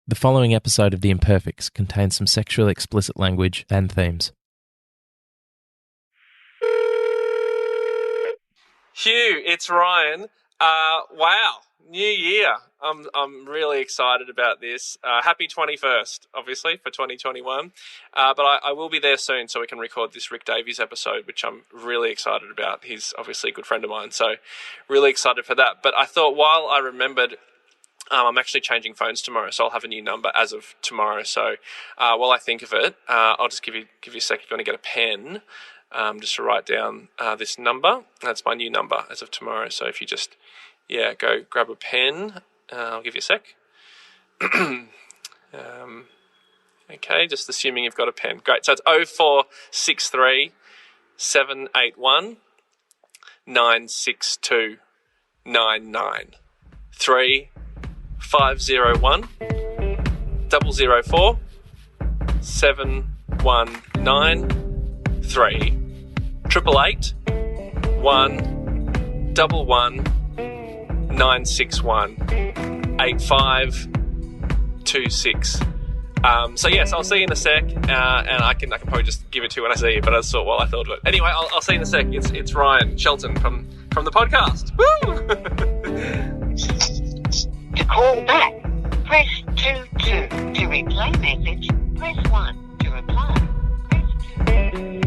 The following episode of The Imperfects contains some sexually explicit language and themes. Hugh, it's Ryan. Wow, new year. I'm really excited about this. Happy 21st, obviously, for 2021. But I will be there soon so we can record this Rick Davies episode, which I'm really excited about. He's obviously a good friend of mine, so really excited for that. But I thought while I remembered, I'm actually changing phones tomorrow, so I'll have a new number as of tomorrow. So while I think of it, I'll just give you a sec if you want to get a pen. Just to write down this number. That's my new number as of tomorrow. So if you just, go grab a pen. I'll give you a sec. Okay, just assuming you've got a pen. Great. So it's 0463 781 962 99 3 501 004 719 3 888 111 961 8526. So yes, I'll see you in a sec, and I can probably just give it to you when I see you. But I thought of it. Anyway, I'll see you in a sec. It's Ryan Shelton from the podcast. Woo! To call back, press 2. To replay message, press 1. To reply, press 2.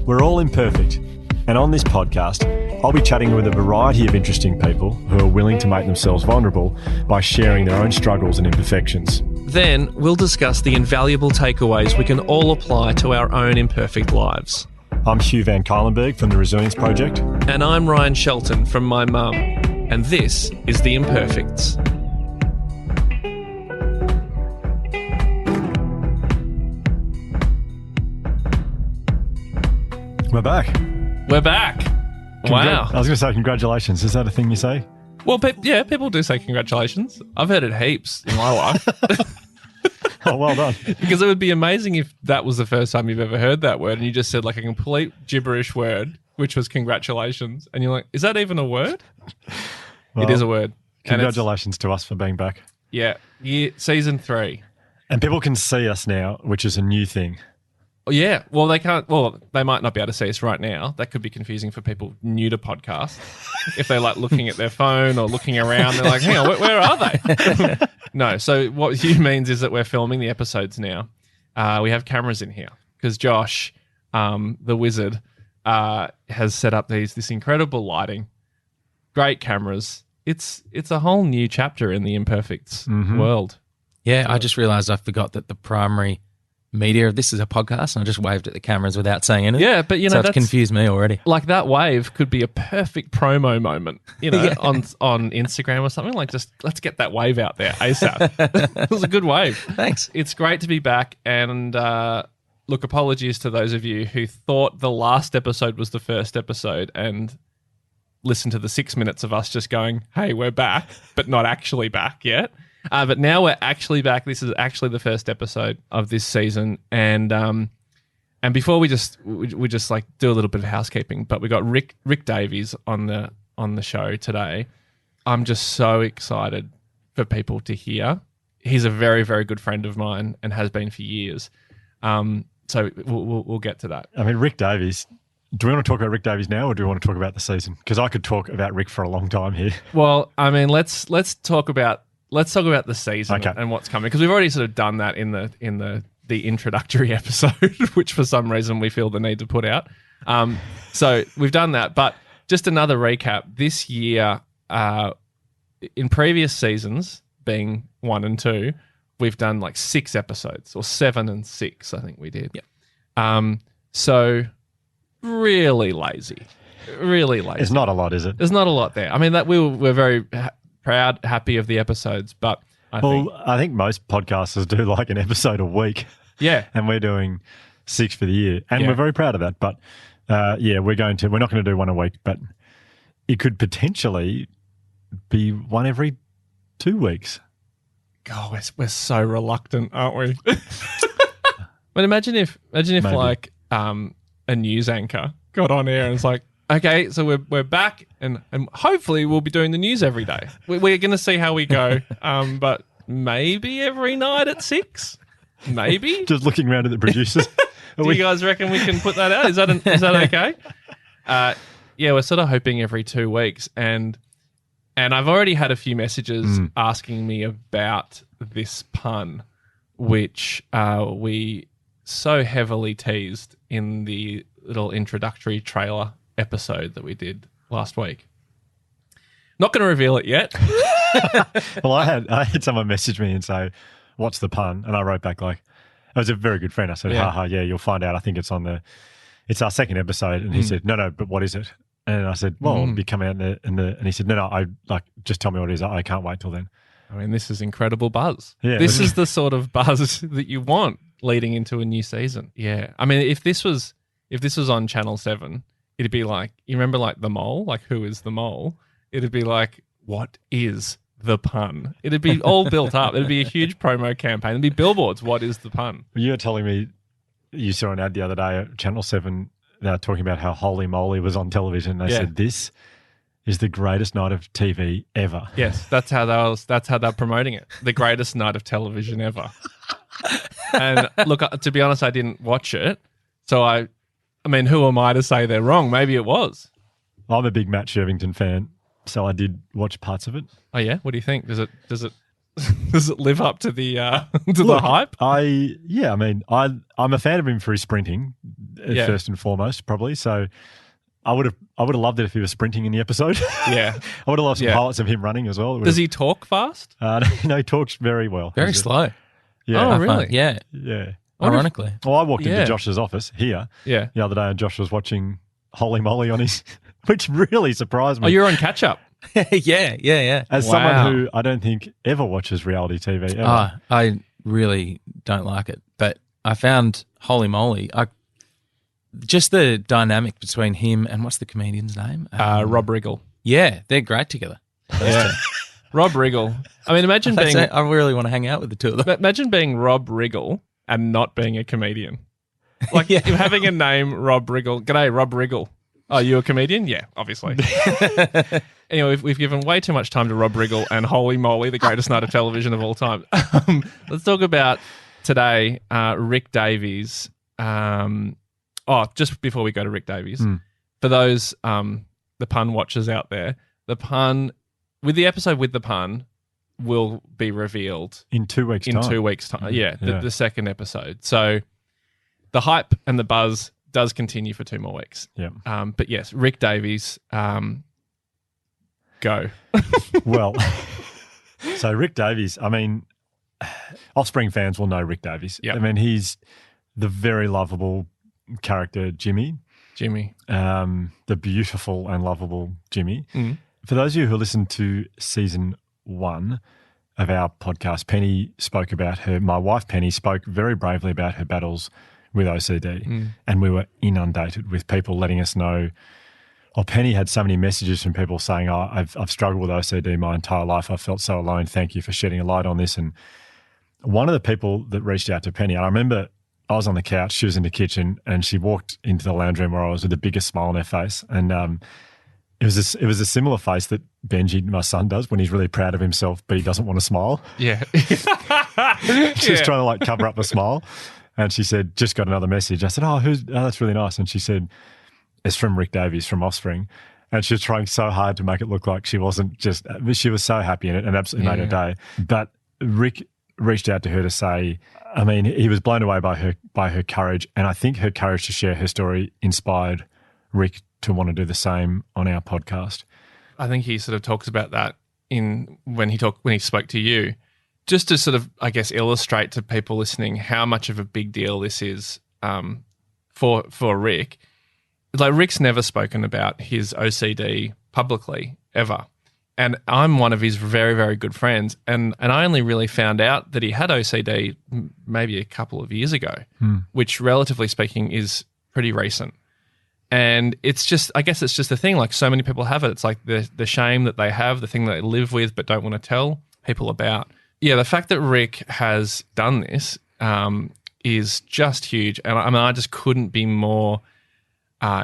We're all imperfect, and on this podcast, I'll be chatting with a variety of interesting people who are willing to make themselves vulnerable by sharing their own struggles and imperfections. Then we'll discuss the invaluable takeaways we can all apply to our own imperfect lives. I'm Hugh Van Kylenberg from the Resilience Project. And I'm Ryan Shelton from my mum. And this is The Imperfects. We're back. Wow. I was going to say congratulations. Is that a thing you say? Well, people do say congratulations. I've heard it heaps in my life. Oh, well done. Because it would be amazing if that was the first time you've ever heard that word and you just said like a complete gibberish word, which was congratulations. And you're like, is that even a word? Well, it is a word. Congratulations to us for being back. Yeah. Season 3. And people can see us now, which is a new thing. Yeah. Well, they can't. Well, they might not be able to see us right now. That could be confusing for people new to podcasts. If they're like looking at their phone or looking around, they're like, hang on, where are they? No. So what Hugh means is that we're filming the episodes now. We have cameras in here because Josh, the wizard, has set up this incredible lighting, great cameras. It's a whole new chapter in the Imperfects world. Yeah, I just realised I forgot that the primary media of this is a podcast, and I just waved at the cameras without saying anything. Yeah, but so it's confused me already. Like that wave could be a perfect promo moment, on Instagram or something. Like, just let's get that wave out there ASAP. It was a good wave. Thanks. It's great to be back, and look, apologies to those of you who thought the last episode was the first episode and listened to the 6 minutes of us just going, "Hey, we're back," but not actually back yet. But now we're actually back. This is actually the first episode of this season, and before we just like do a little bit of housekeeping. But we got Rick Davies on the show today. I'm just so excited for people to hear. He's a very, very good friend of mine and has been for years. So we'll get to that. I mean, Rick Davies. Do we want to talk about Rick Davies now, or do we want to talk about the season? Because I could talk about Rick for a long time here. Well, I mean, let's talk about the season and what's coming, because we've already sort of done that in the introductory episode, which for some reason we feel the need to put out. So we've done that, but just another recap. This year, in previous seasons, being 1 and 2, we've done like 6 episodes, or 7 and 6, I think we did. Yep. So really lazy. It's not a lot, is it? There's not a lot there. I mean, that we're very proud, happy of the episodes, but I think most podcasters do like an episode a week. Yeah. And we're doing 6 for the year. And we're very proud of that. But we're not going to do one a week, but it could potentially be one every 2 weeks. God, we're so reluctant, aren't we? But imagine if Maybe. like a news anchor got on air and it's like, Okay, so we're back, and hopefully we'll be doing the news every day. We're going to see how we go, but maybe every night at 6? Maybe? Just looking around at the producers. Do you guys reckon we can put that out? Is that okay? Yeah, we're sort of hoping every 2 weeks, and I've already had a few messages asking me about this pun, which we so heavily teased in the little introductory trailer episode that we did last week. Not going to reveal it yet. Well, I had someone message me and say, "What's the pun?" And I wrote back like, "It was a very good friend." I said, "Haha, yeah, you'll find out. I think it's our second episode." And he said, "No, but what is it?" And I said, "Well, it'll be coming out and he said, "No, I just tell me what it is. I can't wait till then." I mean, this is incredible buzz. Yeah, this is the sort of buzz that you want leading into a new season. Yeah. I mean, if this was on Channel 7, it'd be like, you remember like The Mole? Like, who is the mole? It'd be like, what is the pun? It'd be all built up. It'd be a huge promo campaign. It'd be billboards. What is the pun? You were telling me you saw an ad the other day at Channel 7 talking about how Holy Moly was on television. They said, this is the greatest night of TV ever. Yes, that's how they're promoting it. The greatest night of television ever. And look, to be honest, I didn't watch it. So I mean, who am I to say they're wrong? Maybe it was. I'm a big Matt Shirvington fan, so I did watch parts of it. Oh yeah? What do you think? Does it live up to the the hype? I'm a fan of him for his sprinting, first and foremost, probably. So I would have loved it if he was sprinting in the episode. Yeah. I would have loved some highlights of him running as well. Does he talk fast? No, he talks very well. Very slow. Yeah. Oh, really? Yeah. Yeah. Ironically. Well, I walked into Josh's office here the other day and Josh was watching Holy Moly on his, which really surprised me. Oh, you're on catch up. Yeah. As someone who I don't think ever watches reality TV ever. I really don't like it, but I found Holy Moly. Just the dynamic between him and what's the comedian's name? Rob Riggle. Yeah, they're great together. Yeah. Rob Riggle. I mean, imagine being... I really want to hang out with the two of them. Imagine being Rob Riggle and not being a comedian. Like, you're having a name, Rob Riggle. G'day, Rob Riggle. Oh, you a comedian? Yeah, obviously. Anyway, we've given way too much time to Rob Riggle and Holy Moly, the greatest night of television of all time. Let's talk about today, Rick Davies. Just before we go to Rick Davies, for those the pun watchers out there, the pun with the episode with the pun will be revealed in 2 weeks' time. 2 weeks' time. Yeah, the second episode. So the hype and the buzz does continue for 2 more weeks. Yeah. But yes, Rick Davies, go. Well, so Rick Davies, I mean, Offspring fans will know Rick Davies. Yep. I mean, he's the very lovable character Jimmy. The beautiful and lovable Jimmy. For those of you who listened to season 1 of our podcast, Penny spoke about my wife Penny spoke very bravely about her battles with OCD, and we were inundated with people letting us know. Oh, Penny had so many messages from people saying, "Oh, I've struggled with OCD my entire life. I felt so alone. Thank you for shedding a light on this." And one of the people that reached out to Penny, and I remember I was on the couch, she was in the kitchen, and she walked into the lounge room where I was with the biggest smile on her face, and it was a similar face that Benji, my son, does when he's really proud of himself, but he doesn't want to smile. Yeah, just trying to like cover up a smile. And she said, "Just got another message." I said, "Oh, that's really nice." And she said, "It's from Rick Davies from Offspring." And she was trying so hard to make it look like she wasn't just, she was so happy in it and absolutely made her day. But Rick reached out to her to say, I mean, he was blown away by her courage. And I think her courage to share her story inspired Rick to want to do the same on our podcast. I think he sort of talks about that when he spoke to you. Just to sort of, I guess, illustrate to people listening how much of a big deal this is for Rick. Like, Rick's never spoken about his OCD publicly, ever. And I'm one of his very, very good friends. And I only really found out that he had OCD maybe a couple of years ago, which, relatively speaking, is pretty recent. And it's just, I guess it's just a thing. Like, so many people have it. It's like the shame that they have, the thing that they live with but don't want to tell people about. Yeah, the fact that Rick has done this is just huge. And I mean, I just couldn't be more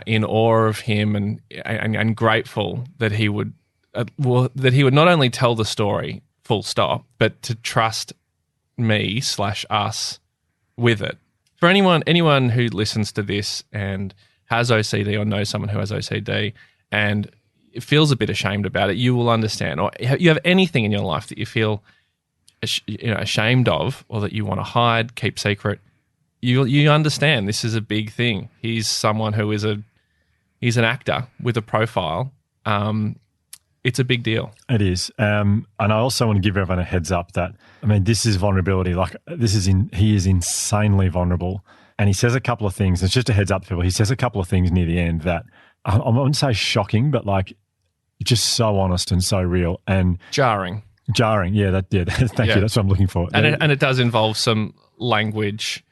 in awe of him and grateful that he would not only tell the story full stop, but to trust me/us with it. For anyone who listens to this and has OCD or knows someone who has OCD and feels a bit ashamed about it, you will understand. Or you have anything in your life that you feel ashamed of, or that you want to hide, keep secret, you understand this is a big thing. He's someone who is he's an actor with a profile. It's a big deal. It is. And I also want to give everyone a heads up that, this is vulnerability. He is insanely vulnerable. And he says a couple of things. It's just a heads up to people. He says a couple of things near the end that I wouldn't say shocking, but just so honest and so real and jarring. Thank you. That's what I'm looking for. And it does involve some language.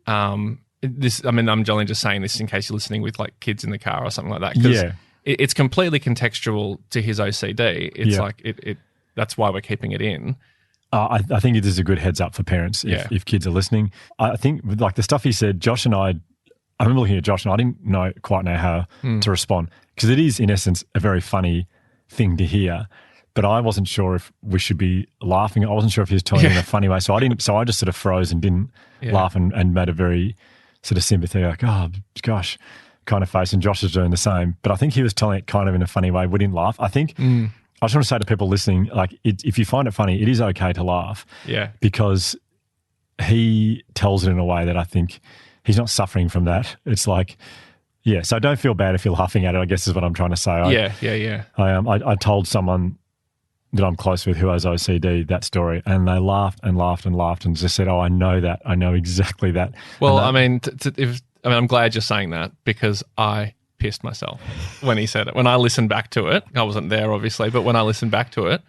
I'm only just saying this in case you're listening with kids in the car or something like that. Because it's completely contextual to his OCD. It's that's why we're keeping it in. I think it is a good heads up for parents if kids are listening. I think the stuff he said, Josh and I remember looking at Josh and I didn't quite know how to respond, because it is in essence a very funny thing to hear. But I wasn't sure if we should be laughing. I wasn't sure if he was telling it in a funny way. So I didn't. So I just sort of froze and didn't laugh and made a very sort of sympathetic, oh gosh, kind of face. And Josh is doing the same. But I think he was telling it kind of in a funny way. We didn't laugh. I think I just want to say to people listening, if you find it funny, it is okay to laugh. Yeah. Because he tells it in a way that I think he's not suffering from that. It's so don't feel bad if you're laughing at it, I guess is what I'm trying to say. I told someone that I'm close with who has OCD that story, and they laughed and laughed and laughed and just said, oh, I know that. I know exactly that. Well, I'm glad you're saying that, because I pissed myself when he said it. When I listened back to it, I wasn't there obviously, but when I listened back to it,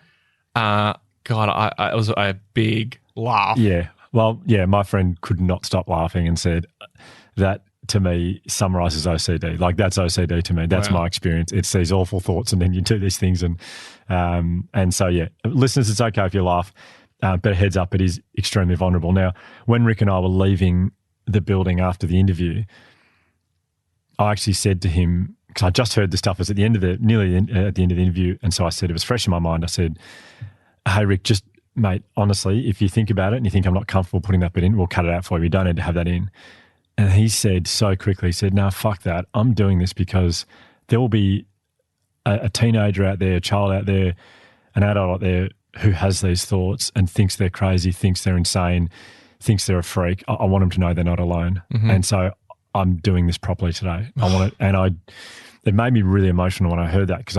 it was a big laugh. Yeah. Well, yeah, my friend could not stop laughing and said that to me summarizes OCD. That's OCD to me. That's my experience. It's these awful thoughts and then you do these things. And so, yeah, listeners, it's okay if you laugh, but a heads up, it is extremely vulnerable. Now, when Rick and I were leaving the building after the interview, I actually said to him, because I just heard the stuff, it was at the end of nearly at the end of the interview, and so I said, it was fresh in my mind, I said, hey, Rick, just, mate, honestly, if you think about it and you think I'm not comfortable putting that bit in, we'll cut it out for you. You don't need to have that in. And he said so quickly, he said, no, fuck that. I'm doing this because there will be a teenager out there, a child out there, an adult out there who has these thoughts and thinks they're crazy, thinks they're insane, thinks they're a freak. I want them to know they're not alone. Mm-hmm. And so I'm doing this properly today. It made me really emotional when I heard that, because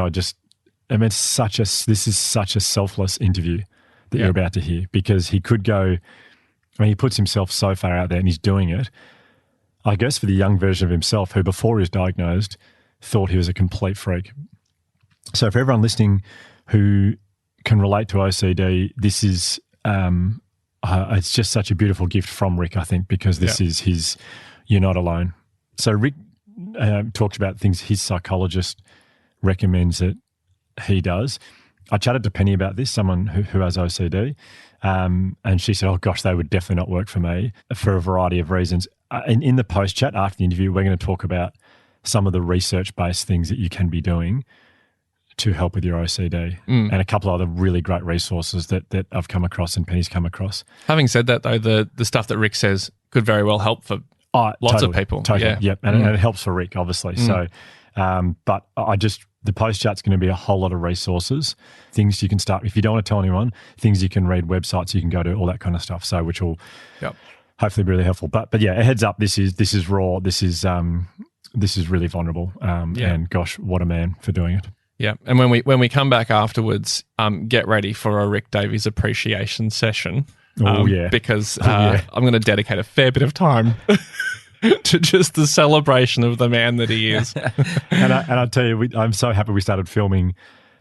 this is such a selfless interview that you're about to hear, because he could go, he puts himself so far out there and he's doing it, I guess, for the young version of himself who, before he was diagnosed, thought he was a complete freak. So for everyone listening who can relate to OCD, this is it's just such a beautiful gift from Rick, I think, because this is his you're not alone. So Rick talks about things his psychologist recommends that he does. I chatted to Penny about this, someone who has OCD, and she said, oh gosh, they would definitely not work for me for a variety of reasons. In the post-chat after the interview, we're going to talk about some of the research-based things that you can be doing to help with your OCD, and a couple of other really great resources that I've come across and Penny's come across. Having said that, though, the stuff that Rick says could very well help for lots of people. Totally, yep. And it helps for Rick, obviously. So, but the post-chat's going to be a whole lot of resources, things you can start, if you don't want to tell anyone, things you can read, websites you can go to, all that kind of stuff. So, which will hopefully be really helpful. But yeah, a heads up, this is raw. This is really vulnerable. And gosh, what a man for doing it. Yeah, and when we come back afterwards, get ready for a Rick Davies appreciation session. Because I'm going to dedicate a fair bit of time to just the celebration of the man that he is. and I tell you, I'm so happy we started filming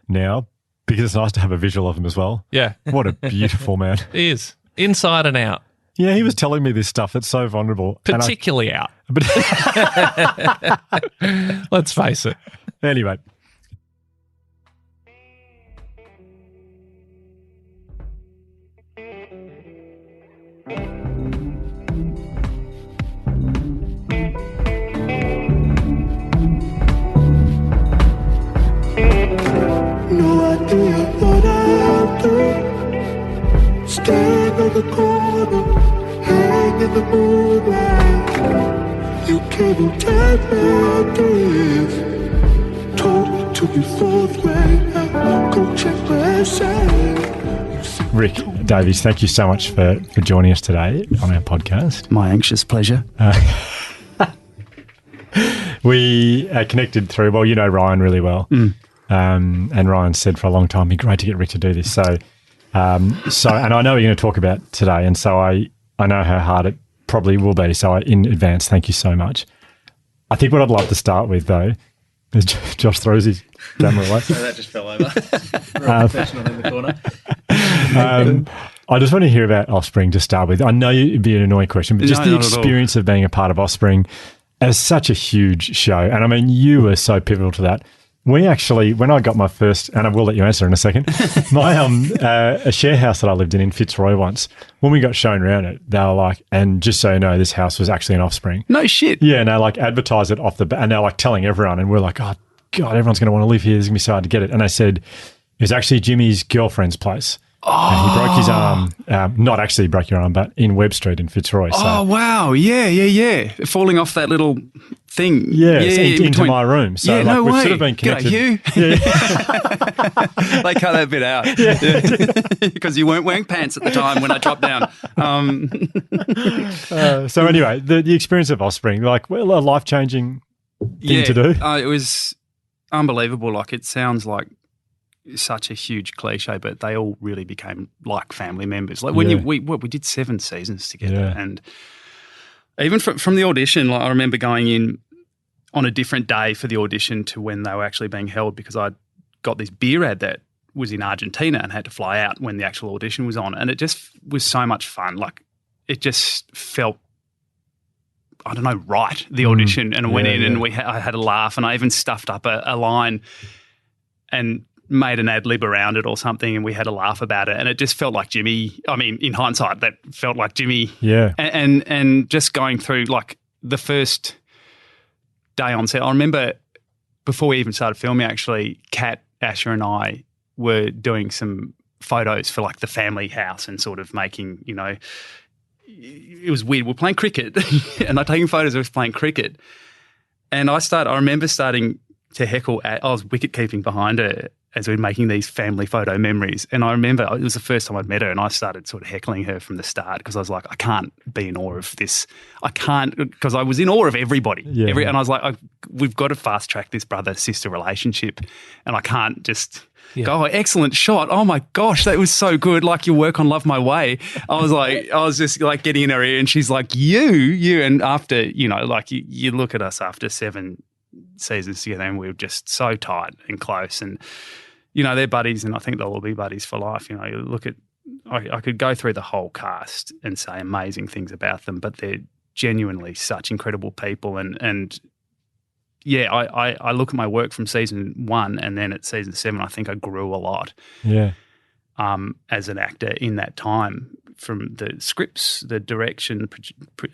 now, because it's nice to have a visual of him as well. Yeah, what a beautiful man he is, inside and out. Yeah, he was telling me this stuff that's so vulnerable, particularly out. But let's face it. Anyway. what I'll do. Stand on the corner, hang in the moonlight. You came and take my breath. Told me to be forthright. Now go check myself. Rick Davies, thank you so much for joining us today on our podcast. My anxious pleasure. We connected through, well, you know Ryan really well. And Ryan said for a long time, it'd be great to get Rick to do this. So and I know we're going to talk about today, and so I know how hard it probably will be. So in advance, thank you so much. I think what I'd love to start with, though, is Josh throws his camera away. So that just fell over. Real professional in the corner. I just want to hear about Offspring to start with. I know it'd be an annoying question, but just the experience of being a part of Offspring as such a huge show. And I mean, you were so pivotal to that. We actually, when I got my first, and I will let you answer in a second, my a share house that I lived in Fitzroy once, when we got shown around it, they were like, and just so you know, this house was actually an Offspring. No shit. Yeah, and they like advertised it off the bat, and they're like telling everyone, and we're like, oh, God, everyone's going to want to live here. This is going to be so hard to get it. And they said, it was actually Jimmy's girlfriend's place. Oh. And he broke his arm, not actually broke your arm, but in Webb Street in Fitzroy. So. Oh, wow. Yeah. Falling off that little thing. Yeah, into my room. So yeah, no we've way. sort of been connected. Hugh. Yeah. They cut that bit out. Because you weren't wearing pants at the time when I dropped down. So anyway, the experience of Offspring, like, well, a life-changing thing to do. It was unbelievable. Like, it sounds like such a huge cliche, but they all really became like family members. Like when we did 7 seasons together, and even from the audition, like I remember going in on a different day for the audition to when they were actually being held, because I got this beer ad that was in Argentina and had to fly out when the actual audition was on, and it just was so much fun. Like it just felt, I don't know, right, the audition, and I went in and I had a laugh, and I even stuffed up a line and made an ad lib around it or something, and we had a laugh about it, and it just felt like Jimmy. I mean, in hindsight, that felt like Jimmy. Yeah. And just going through like the first day on set, I remember before we even started filming, actually, Kat, Asher, and I were doing some photos for like the family house and sort of making, you know, it was weird. We're playing cricket, and I'm taking photos of us playing cricket, and I remember starting to heckle. I was wicket keeping behind her as we were making these family photo memories. And I remember it was the first time I'd met her, and I started sort of heckling her from the start because I was like, I can't be in awe of this. I can't, because I was in awe of everybody. Yeah. And I was like, we've got to fast track this brother-sister relationship, and I can't just go, oh, excellent shot. Oh my gosh, that was so good. Like your work on Love My Way. I was just like getting in her ear, and she's like, you. And after, you know, like you look at us after 7 seasons together, and we were just so tight and close, and you know, they're buddies, and I think they'll all be buddies for life. You know, you look at, I could go through the whole cast and say amazing things about them, but they're genuinely such incredible people. And yeah, I look at my work from season 1, and then at season 7, I think I grew a lot. Yeah. As an actor in that time, from the scripts, the direction,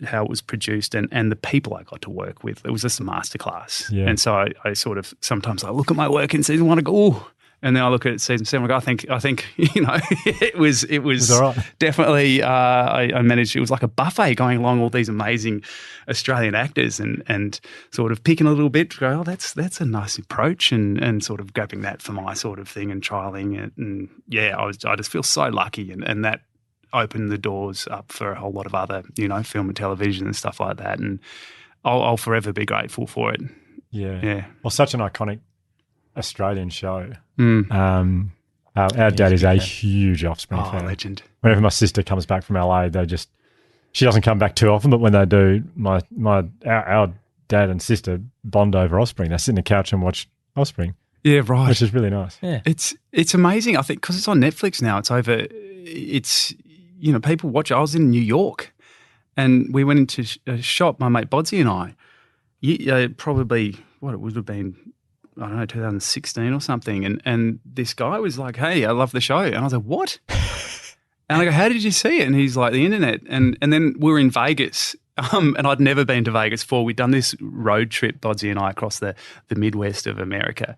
how it was produced, and the people I got to work with. It was just a masterclass. Yeah. And so I sort of, sometimes I look at my work in season 1 and go, oh, and then I look at season 7 and go, I think you know, it was all right. Definitely, I managed, it was like a buffet going along all these amazing Australian actors and sort of picking a little bit, go, oh, that's a nice approach, and sort of grabbing that for my sort of thing and trialling it. And yeah, I just feel so lucky, and that opened the doors up for a whole lot of other, you know, film and television and stuff like that. And I'll forever be grateful for it. Yeah. Well, such an iconic Australian show. Our dad is a huge Offspring fan. Legend. Whenever my sister comes back from LA, she doesn't come back too often, but when they do, our dad and sister bond over Offspring. They sit on the couch and watch Offspring. Yeah, right. Which is really nice. Yeah. It's amazing. I think because it's on Netflix now, you know, people watch it. I was in New York, and we went into a shop, my mate Bodsy and I, probably, what it would have been, I don't know, 2016 or something. And this guy was like, hey, I love the show. And I was like, what? And I go, how did you see it? And he's like, the internet. And then we were in Vegas, and I'd never been to Vegas before. We'd done this road trip, Bodsy and I, across the Midwest of America.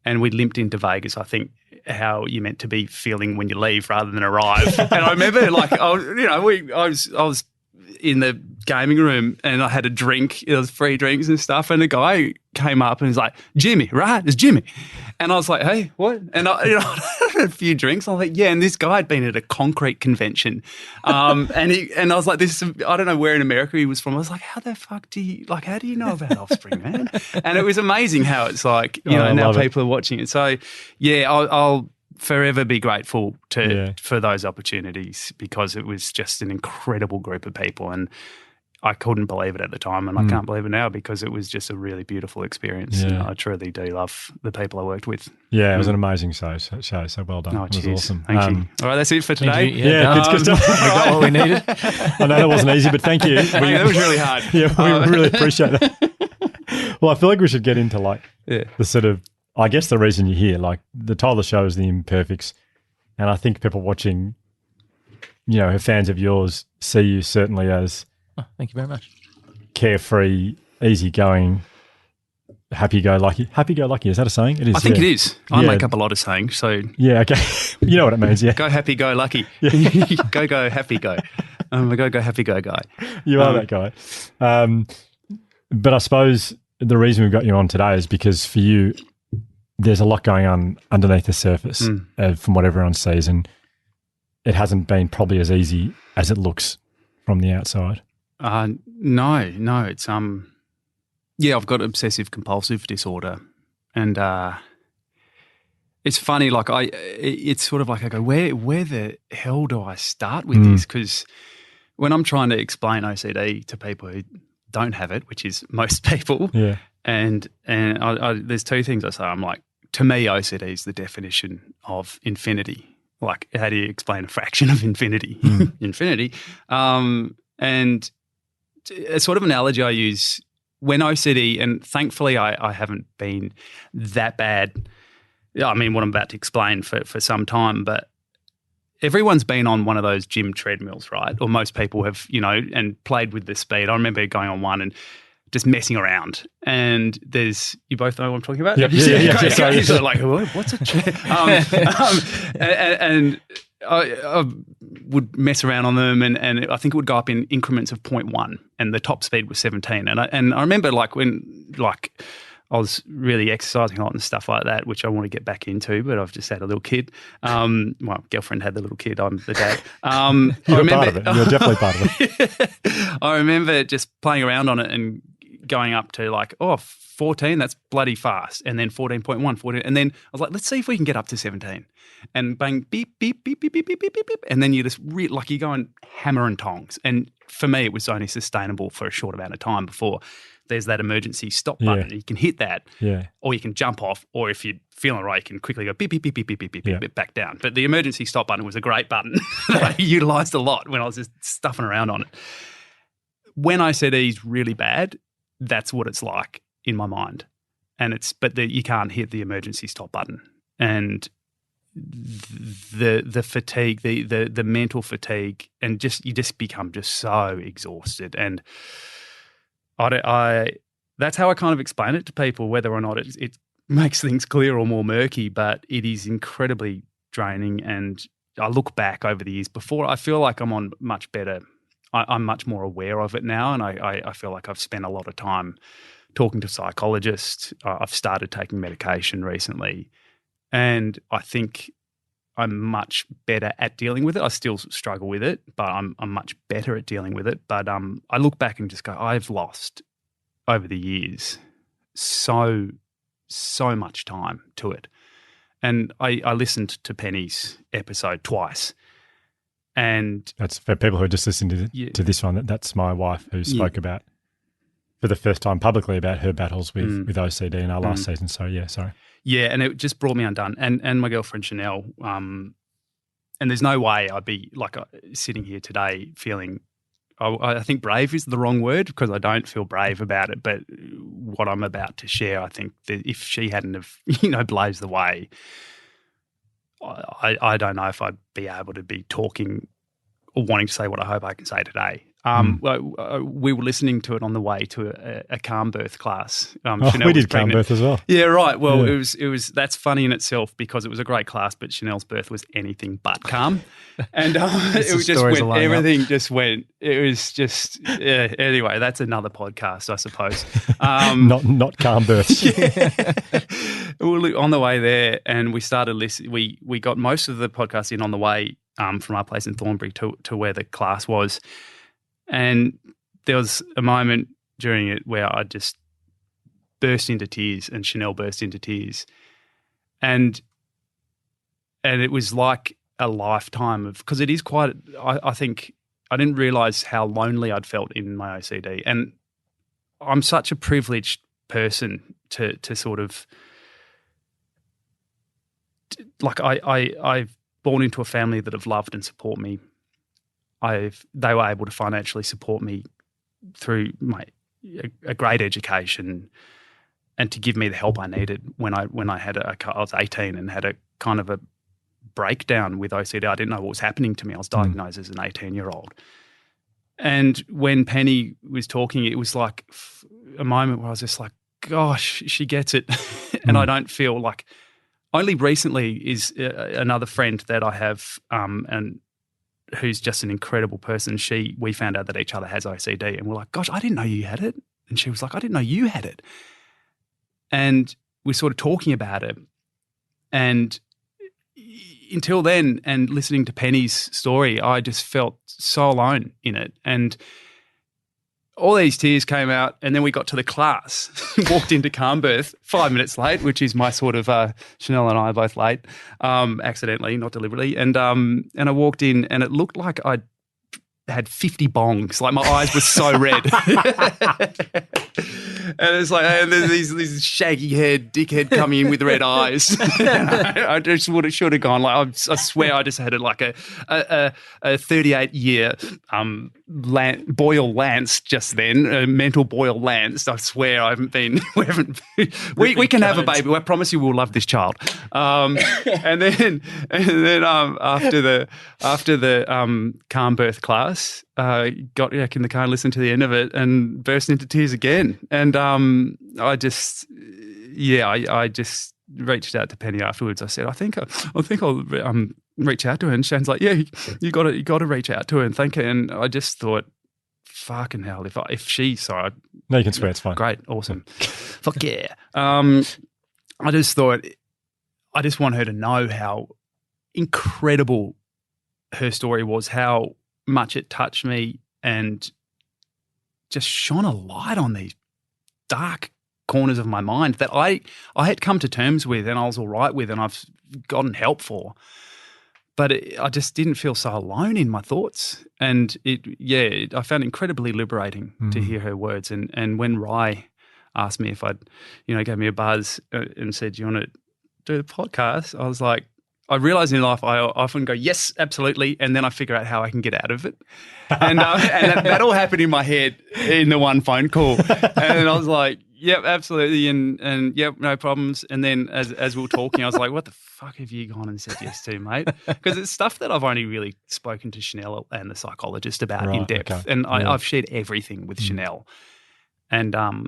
And we limped into Vegas, I think, how you're meant to be feeling when you leave rather than arrive. And I remember, like, I was in the gaming room and I had a drink. It was free drinks and stuff. And a guy came up and was like, "Jimmy, right? It's Jimmy." And I was like, "Hey, what?" And I had a few drinks. I was like, "Yeah." And this guy had been at a concrete convention, and I was like, "This I don't know where in America he was from." I was like, "How the fuck how do you know about Offspring, man?" And it was amazing how it's like, now people are watching it. So yeah, I'll forever be grateful for those opportunities, because it was just an incredible group of people, and I couldn't believe it at the time, and I can't believe it now, because it was just a really beautiful experience. Yeah. And I truly do love the people I worked with. Yeah, it was an amazing show. So well done. Oh, it was cheers. awesome. Thank you. All right, that's it for today. Yeah, good stuff. We got what we needed. I know that wasn't easy, but thank you. That was really hard. Yeah, we really appreciate that. Well, I feel like we should get into the sort of, I guess the reason you're here, like the title of the show is The Imperfects. And I think people watching, who are fans of yours, see you certainly as thank you very much. Carefree, easygoing, happy-go-lucky. Happy-go-lucky, is that a saying? It is. I think it is. I make up a lot of sayings, so yeah, okay. You know what it means, yeah. Go happy, go lucky. Yeah. go happy, go. I'm a go happy, go guy. You are that guy. But I suppose the reason we've got you on today is because for you, there's a lot going on underneath the surface from what everyone sees, and it hasn't been probably as easy as it looks from the outside. No, it's I've got obsessive compulsive disorder, and it's funny. Like it's sort of like I go, where the hell do I start with this? Because when I'm trying to explain OCD to people who don't have it, which is most people, and I there's two things I say. I'm like, to me, OCD is the definition of infinity. Like, how do you explain a fraction of infinity? Infinity. And a sort of analogy I use when OCD, and thankfully I haven't been that bad. I mean, what I'm about to explain for some time, but everyone's been on one of those gym treadmills, right? Or most people have, and played with the speed. I remember going on one and just messing around, and you both know what I'm talking about? Yep. Yeah. Sorry. Like, what's a tread? And I would mess around on them, and I think it would go up in increments of 0.1, and the top speed was 17. And I remember when I was really exercising a lot and stuff like that, which I want to get back into, but I've just had a little kid. My girlfriend had the little kid. I'm the dad. You're part of it. You're definitely part of it. I remember just playing around on it and going up to 14, that's bloody fast. And then 14.1, 14. And then I was like, let's see if we can get up to 17. And bang, beep, beep, beep, beep, beep, beep, beep, beep, beep. And then you just you're going hammer and tongs. And for me, it was only sustainable for a short amount of time before there's that emergency stop button. You can hit that, or you can jump off, or if you're feeling right, you can quickly go beep, beep, beep, beep, beep, beep, beep, beep, back down. But the emergency stop button was a great button that I utilised a lot when I was just stuffing around on it. When OCD is really bad, that's what it's like in my mind. And you can't hit the emergency stop button. And the fatigue, the mental fatigue, and you just become just so exhausted. And that's how I kind of explain it to people, whether or not it makes things clear or more murky, but it is incredibly draining. And I look back over the years before, I feel like I'm on much better. I'm much more aware of it now, and I feel like I've spent a lot of time talking to psychologists. I've started taking medication recently, and I think I'm much better at dealing with it. I still struggle with it, but I'm much better at dealing with it. But I look back and just go, I've lost over the years so much time to it. And I listened to Penny's episode twice. And that's for people who are just listening to this one. That's my wife who spoke about, for the first time publicly, about her battles with OCD in our last season. So, sorry. Yeah, and it just brought me undone. And my girlfriend, Chanel, and there's no way I'd be sitting here today feeling, I think brave is the wrong word, because I don't feel brave about it. But what I'm about to share, I think that if she hadn't have, blazed the way, I don't know if I'd be able to be talking or wanting to say what I hope I can say today. We were listening to it on the way to a calm birth class. We did calm birth as well. Yeah, right. Well, it was. That's funny in itself because it was a great class, but Chanel's birth was anything but calm, and it just went. Everything just went. It was just. Yeah. Anyway, that's another podcast, I suppose. Not calm births. Well, on the way there, and we started listening. We got most of the podcast in on the way from our place in Thornbury to where the class was. And there was a moment during it where I just burst into tears and Chanel burst into tears. And it was like a lifetime of, because it is quite, I think I didn't realise how lonely I'd felt in my OCD. And I'm such a privileged person to sort of, like I've born into a family that have loved and support me. They were able to financially support me through a great education and to give me the help I needed when I was 18 and had a kind of a breakdown with OCD. I didn't know what was happening to me. I was diagnosed as an 18-year-old. And when Penny was talking, it was like a moment where I was just like, gosh, she gets it. And I don't feel like, only recently is another friend that I have and who's just an incredible person. We found out that each other has OCD and we're like, gosh, I didn't know you had it. And she was like, I didn't know you had it. And we're sort of talking about it. And until then, and listening to Penny's story, I just felt so alone in it. And all these tears came out, and then we got to the class, walked into calm birth 5 minutes late, which is my sort of Chanel and I are both late, accidentally, not deliberately. And I walked in, and it looked like I had 50 bongs. Like my eyes were so red. And it's like, and there's this shaggy-haired dickhead coming in with red eyes. I just should have gone. Like I swear, I just had a 38-year boil lance just then, a mental boil lance. I swear, I haven't been. We can have a baby. I promise you, we'll love this child. And then after the calm birth class, got back in the car and listened to the end of it and burst into tears again. And I just reached out to Penny afterwards. I said, I think I'll reach out to her. And Shane's like, yeah, you got to reach out to her and thank her. And I just thought, fucking hell, if she, sorry. No, you can swear, it's fine. Great, awesome. Fuck yeah. I just thought, I just want her to know how incredible her story was, how much it touched me and just shone a light on these dark corners of my mind that I had come to terms with and I was all right with and I've gotten help for. But I just didn't feel so alone in my thoughts. And I found it incredibly liberating to hear her words. And when Rye asked me if I'd, gave me a buzz and said, do you want to do the podcast? I was like, I realize in life I often go, yes, absolutely, and then I figure out how I can get out of it. And that all happened in my head in the one phone call. And I was like, yep, absolutely, and yep, no problems. And then as we were talking, I was like, what the fuck have you gone and said yes to, mate? Because it's stuff that I've only really spoken to Chanel and the psychologist about in depth. Okay. And I've shared everything with Chanel. And I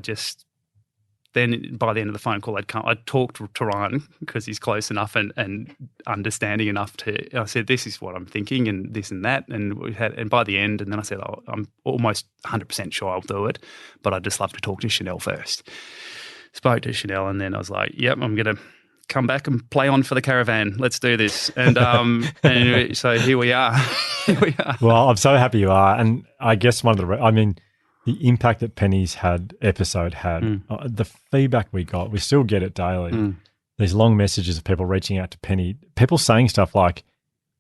just... Then by the end of the phone call, I'd talked to Ryan because he's close enough and understanding enough to. I said, "This is what I'm thinking, and this and that." And we had, and by the end, and then I said, "I'm almost 100% sure I'll do it, but I'd just love to talk to Chanel first." Spoke to Chanel, and then I was like, "Yep, I'm going to come back and play on for the caravan. Let's do this." And and so here we are. Here we are. Well, I'm so happy you are, and I guess the impact that Penny's episode had, the feedback we got, we still get it daily. These long messages of people reaching out to Penny, people saying stuff like,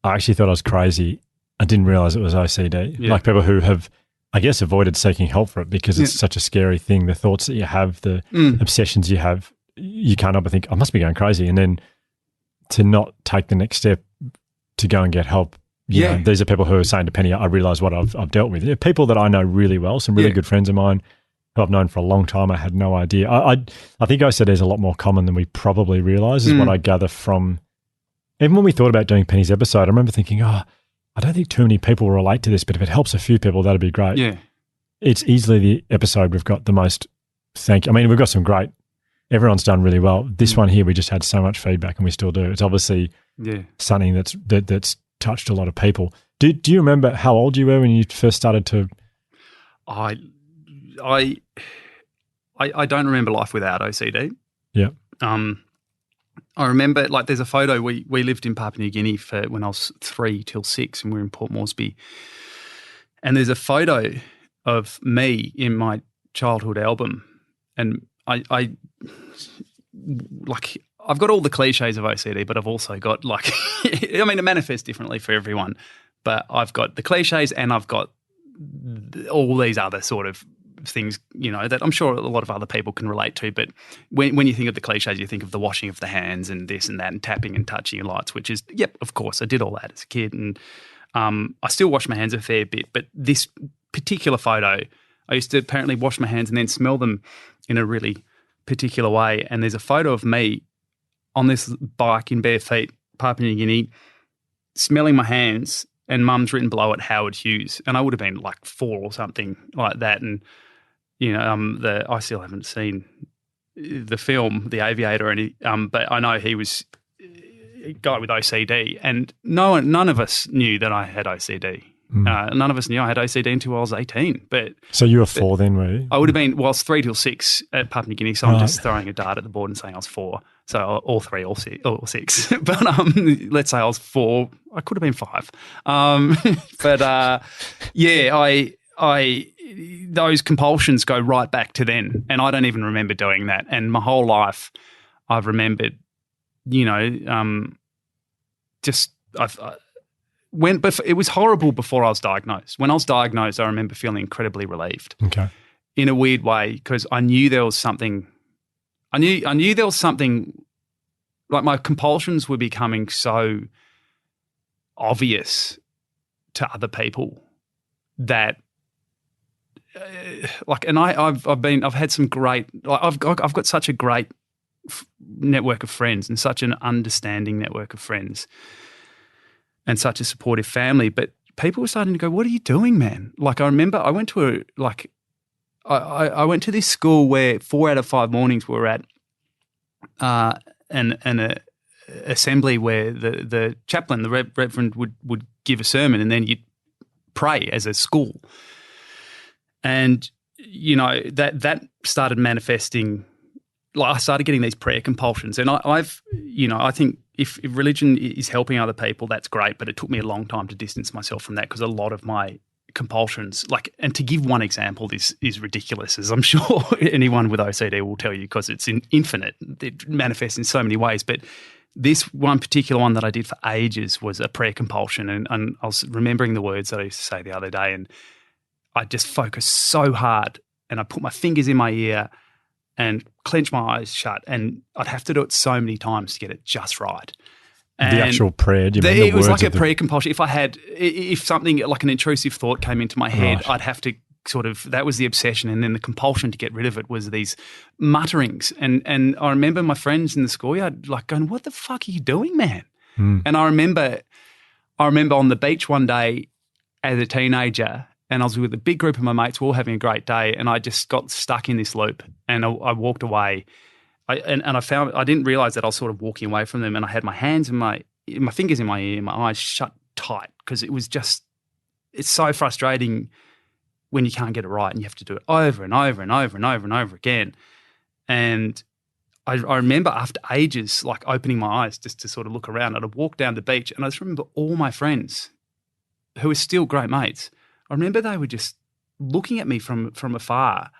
I actually thought I was crazy. I didn't realize it was OCD. Yeah. Like people who have, I guess, avoided seeking help for it because it's such a scary thing. The thoughts that you have, the obsessions you have, you can't help but think, I must be going crazy. And then to not take the next step to go and get help. You know, these are people who are saying to Penny, I realise what I've dealt with. They're people that I know really well, some really good friends of mine who I've known for a long time. I had no idea. I think OCD is a lot more common than we probably realise is what I gather from, even when we thought about doing Penny's episode, I remember thinking, I don't think too many people relate to this, but if it helps a few people, that'd be great. Yeah. It's easily the episode we've got the most I mean, we've got some great, everyone's done really well. This one here, we just had so much feedback and we still do. It's obviously something that's touched a lot of people. Do you remember how old you were when you first started to? I don't remember life without OCD. Yeah. I remember, like, there's a photo. We lived in Papua New Guinea for when I was 3 till 6, and we were in Port Moresby. And there's a photo of me in my childhood album, and I like, I've got all the cliches of OCD, but I've also got, like, I mean, it manifests differently for everyone, but I've got the cliches and I've got all these other sort of things, you know, that I'm sure a lot of other people can relate to. But when you think of the cliches, you think of the washing of the hands and this and that and tapping and touching lights, which is, yep, of course, I did all that as a kid. And I still wash my hands a fair bit. But this particular photo, I used to apparently wash my hands and then smell them in a really particular way. And there's a photo of me on this bike in bare feet, Papua New Guinea, smelling my hands, and Mum's written below it Howard Hughes. And I would have been like 4 or something like that. And, you know, I still haven't seen the film, The Aviator, but I know he was a guy with OCD. And none of us knew that I had OCD. None of us knew I had OCD until I was 18. But so you were 4 then, were you? I would have been, well, I was 3 till 6 at Papua New Guinea, so I'm just throwing a dart at the board and saying I was 4. So all 3, all 6. But let's say I was 4. I could have been 5. Those compulsions go right back to then, and I don't even remember doing that. And my whole life, I've remembered, you know, it was horrible before I was diagnosed. When I was diagnosed, I remember feeling incredibly relieved. Okay. In a weird way, because I knew there was something. I knew there was something. Like, my compulsions were becoming so obvious to other people that, and I've had some great. Like, I've got such a great network of friends and such an understanding network of friends, and such a supportive family. But people were starting to go, "What are you doing, man?" Like, I remember I went to I went to this school where 4 out of 5 mornings we were at an assembly where the chaplain, the reverend, would give a sermon, and then you'd pray as a school. And, you know, that started manifesting. Like, I started getting these prayer compulsions, and I think if religion is helping other people, that's great. But it took me a long time to distance myself from that, because a lot of my compulsions, and to give one example is ridiculous, as I'm sure anyone with OCD will tell you, because it's infinite. It manifests in so many ways. But this one particular one that I did for ages was a prayer compulsion, and I was remembering the words that I used to say the other day, and I just focused so hard, and I put my fingers in my ear and clench my eyes shut, and I'd have to do it so many times to get it just right. And the actual prayer, do you mean? It was like a prayer compulsion. If something like an intrusive thought came into my head, right, I'd have to sort of, that was the obsession, and then the compulsion to get rid of it was these mutterings. And I remember my friends in the schoolyard like going, "What the fuck are you doing, man?" And I remember on the beach one day as a teenager, and I was with a big group of my mates, we were all having a great day, and I just got stuck in this loop, and I walked away. I found, I didn't realize that I was sort of walking away from them, and I had my hands and my fingers in my ear, my eyes shut tight, because it was just, it's so frustrating when you can't get it right and you have to do it over and over and over and over and over again. And I remember after ages, like, opening my eyes just to sort of look around, and I'd walk down the beach, and I just remember all my friends who were still great mates, I remember they were just looking at me from afar.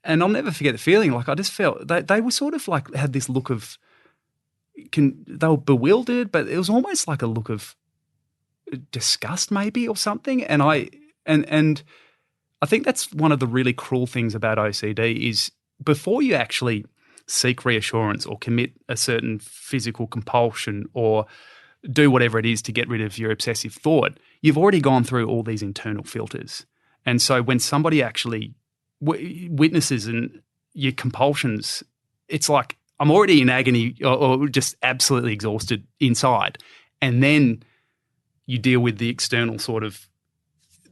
And I'll never forget the feeling. Like, I just felt they were sort of like, had this look of, they were bewildered, but it was almost like a look of disgust maybe or something. And I think that's one of the really cruel things about OCD is, before you actually seek reassurance or commit a certain physical compulsion or do whatever it is to get rid of your obsessive thought, you've already gone through all these internal filters. And so when somebody actually witnesses and your compulsions, it's like, I'm already in agony or just absolutely exhausted inside. And then you deal with the external sort of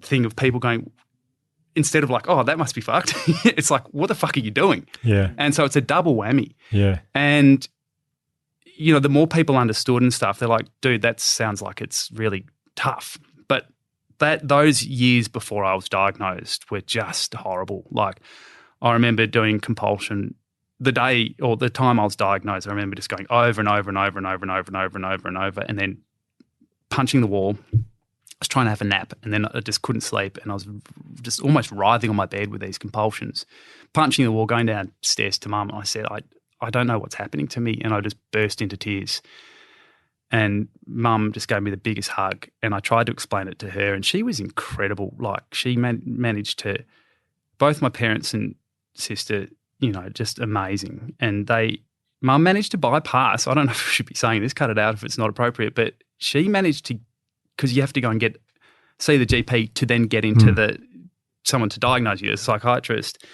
thing of people going, instead of like, oh, that must be fucked, it's like, what the fuck are you doing? Yeah. And so it's a double whammy. Yeah. And, you know, the more people understood and stuff, they're like, dude, that sounds like it's really tough. But those years before I was diagnosed were just horrible. Like, I remember doing compulsion the day or the time I was diagnosed. I remember just going over and over and over and over and over and over and over and over, and then punching the wall. I was trying to have a nap, and then I just couldn't sleep, and I was just almost writhing on my bed with these compulsions. Punching the wall, going downstairs to Mum, I said, I don't know what's happening to me, and I just burst into tears. And Mum just gave me the biggest hug, and I tried to explain it to her, and she was incredible. Like, she managed to, both my parents and sister, you know, just amazing. And Mum managed to bypass, I don't know if I should be saying this, cut it out if it's not appropriate, but she managed to, because you have to go and see the GP to then get into someone to diagnose you, a psychiatrist.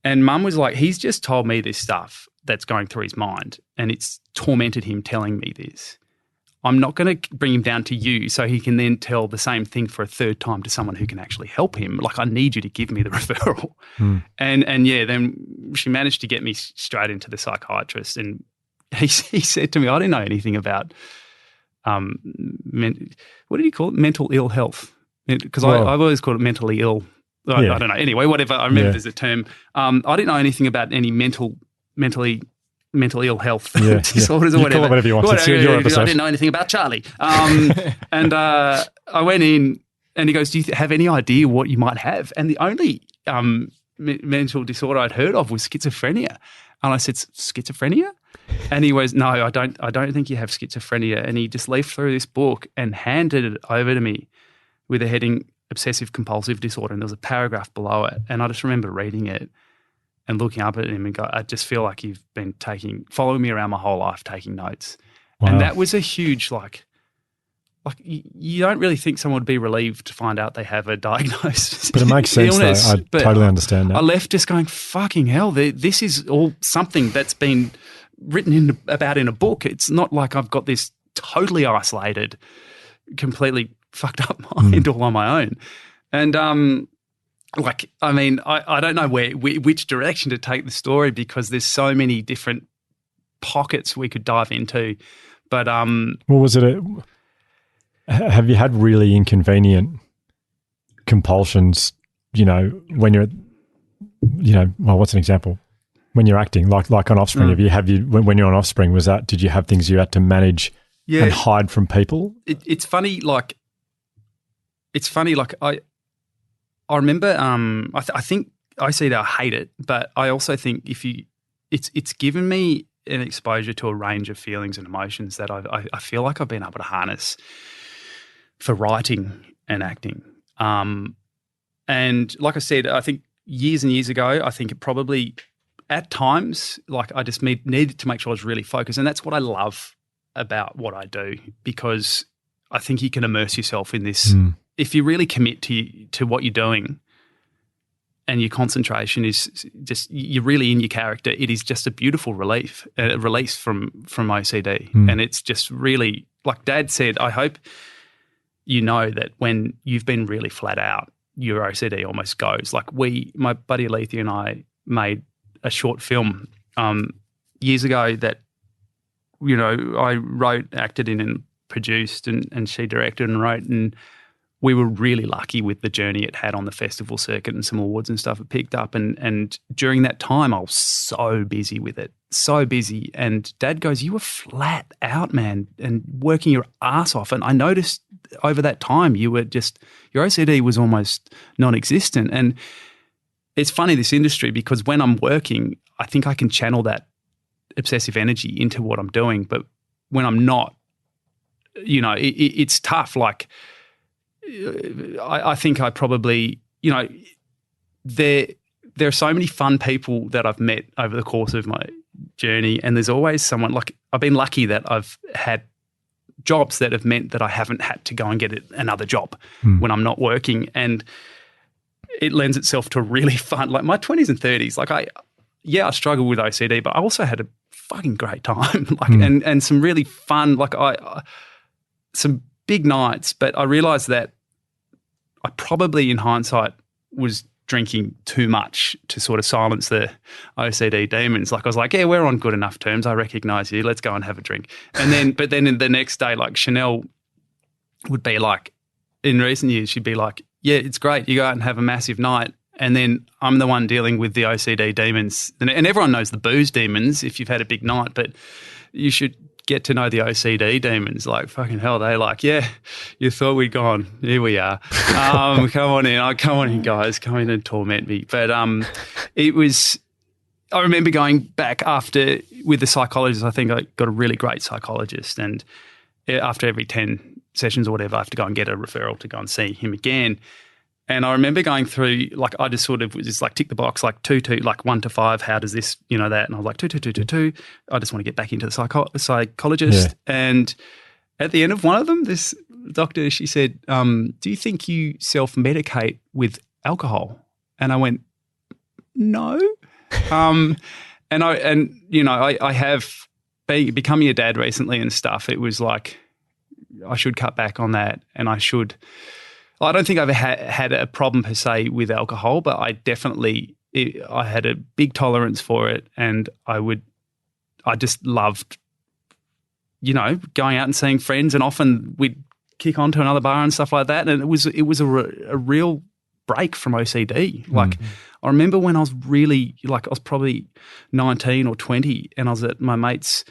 And Mum was like, he's just told me this stuff that's going through his mind, and it's tormented him telling me this. I'm not going to bring him down to you so he can then tell the same thing for a third time to someone who can actually help him. Like, I need you to give me the referral. And yeah, then she managed to get me straight into the psychiatrist, and he said to me, I didn't know anything about what did he call it? Mental ill health. Because I've always called it mentally ill. I don't know. Anyway, whatever. I remember there's a term. I didn't know anything about any mental ill health disorders or whatever. Call it whatever you want. It's your episode. I didn't know anything about Charlie. And I went in, and he goes, do you have any idea what you might have? And the only mental disorder I'd heard of was schizophrenia. And I said, schizophrenia? And he was, no, I don't think you have schizophrenia. And he just leafed through this book and handed it over to me with a heading, Obsessive Compulsive Disorder, and there was a paragraph below it. And I just remember reading it and looking up at him and go, I just feel like you've been following me around my whole life, taking notes. Wow. And that was a huge, like you don't really think someone would be relieved to find out they have a diagnosis. But it makes sense, illness, though. I totally understand that. I left just going, fucking hell, this is all something that's been written about in a book. It's not like I've got this totally isolated, completely fucked up mind all on my own. And I don't know which direction to take the story, because there's so many different pockets we could dive into. But was it have you had really inconvenient compulsions, you know, when you're, you know, well, what's an example? When you're acting, like on Offspring, when you're on Offspring, did you have things you had to manage and hide from people? It's funny, I remember, I think OCD, I hate it, but I also think it's given me an exposure to a range of feelings and emotions that I feel like I've been able to harness for writing and acting. And like I said, I think years and years ago, I think it probably at times, like I just needed to make sure I was really focused. And that's what I love about what I do, because I think you can immerse yourself in this. If you really commit to what you're doing and your concentration is just, you're really in your character, it is just a beautiful release from OCD. And it's just really, like Dad said, I hope you know that when you've been really flat out, your OCD almost goes. Like my buddy Alethea and I made a short film years ago that, you know, I wrote, acted in and produced, and she directed and wrote, and we were really lucky with the journey it had on the festival circuit, and some awards and stuff it picked up. And during that time, I was so busy with it, so busy. And Dad goes, you were flat out, man, and working your ass off. And I noticed over that time you were just, your OCD was almost non-existent. And it's funny, this industry, because when I'm working, I think I can channel that obsessive energy into what I'm doing. But when I'm not, you know, it's tough. Like, I think I probably, you know, there are so many fun people that I've met over the course of my journey, and there's always someone, like, I've been lucky that I've had jobs that have meant that I haven't had to go and get another job when I'm not working, and it lends itself to really fun, like my 20s and 30s. Like I struggled with OCD, but I also had a fucking great time, like, and some really fun, like some big nights, but I realised that I probably, in hindsight, was drinking too much to sort of silence the OCD demons. Like I was like, yeah, we're on good enough terms. I recognise you. Let's go and have a drink. And then, but then in the next day, like Chanel would be like, in recent years, she'd be like, yeah, it's great. You go out and have a massive night. And then I'm the one dealing with the OCD demons. And everyone knows the booze demons if you've had a big night, but you should get to know the OCD demons. Like, fucking hell, they're like, yeah, you thought we'd gone. Here we are. Come on in, guys. Come in and torment me. But it was, I remember going back after with the psychologist. I think I got a really great psychologist. And after every 10 sessions or whatever, I have to go and get a referral to go and see him again. And I remember going through, like, I just sort of was just like tick the box, like 2, like 1 to 5, how does this, that? And I was like 2. I just want to get back into the psychologist. Yeah. And at the end of one of them, this doctor, she said, do you think you self-medicate with alcohol? And I went, no. I have becoming a dad recently and stuff. It was like, I should cut back on that, and I don't think I've had a problem per se with alcohol, but I had a big tolerance for it, and I just loved, going out and seeing friends, and often we'd kick on to another bar and stuff like that. And it was a real break from OCD. Like, I remember when I was really, like, I was probably 19 or 20, and I was at my mate's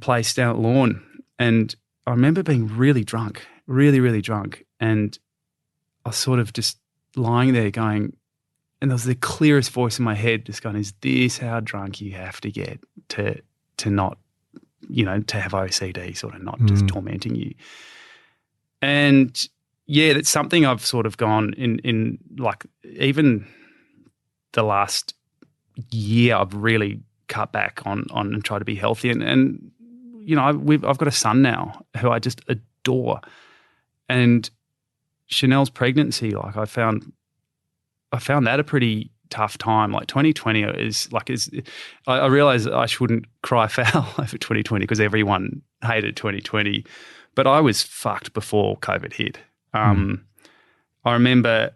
place down at Lawn, and I remember being really drunk, really, really drunk. And I was sort of just lying there going, and there was the clearest voice in my head just going, is this how drunk you have to get to not, to have OCD, sort of not just tormenting you? And yeah, that's something I've sort of gone in like, even the last year, I've really cut back on and try to be healthy. And I've got a son now who I just adore. And Chanel's pregnancy, like, I found that a pretty tough time. Like 2020 I realised I shouldn't cry foul over 2020 because everyone hated 2020, but I was fucked before COVID hit. I remember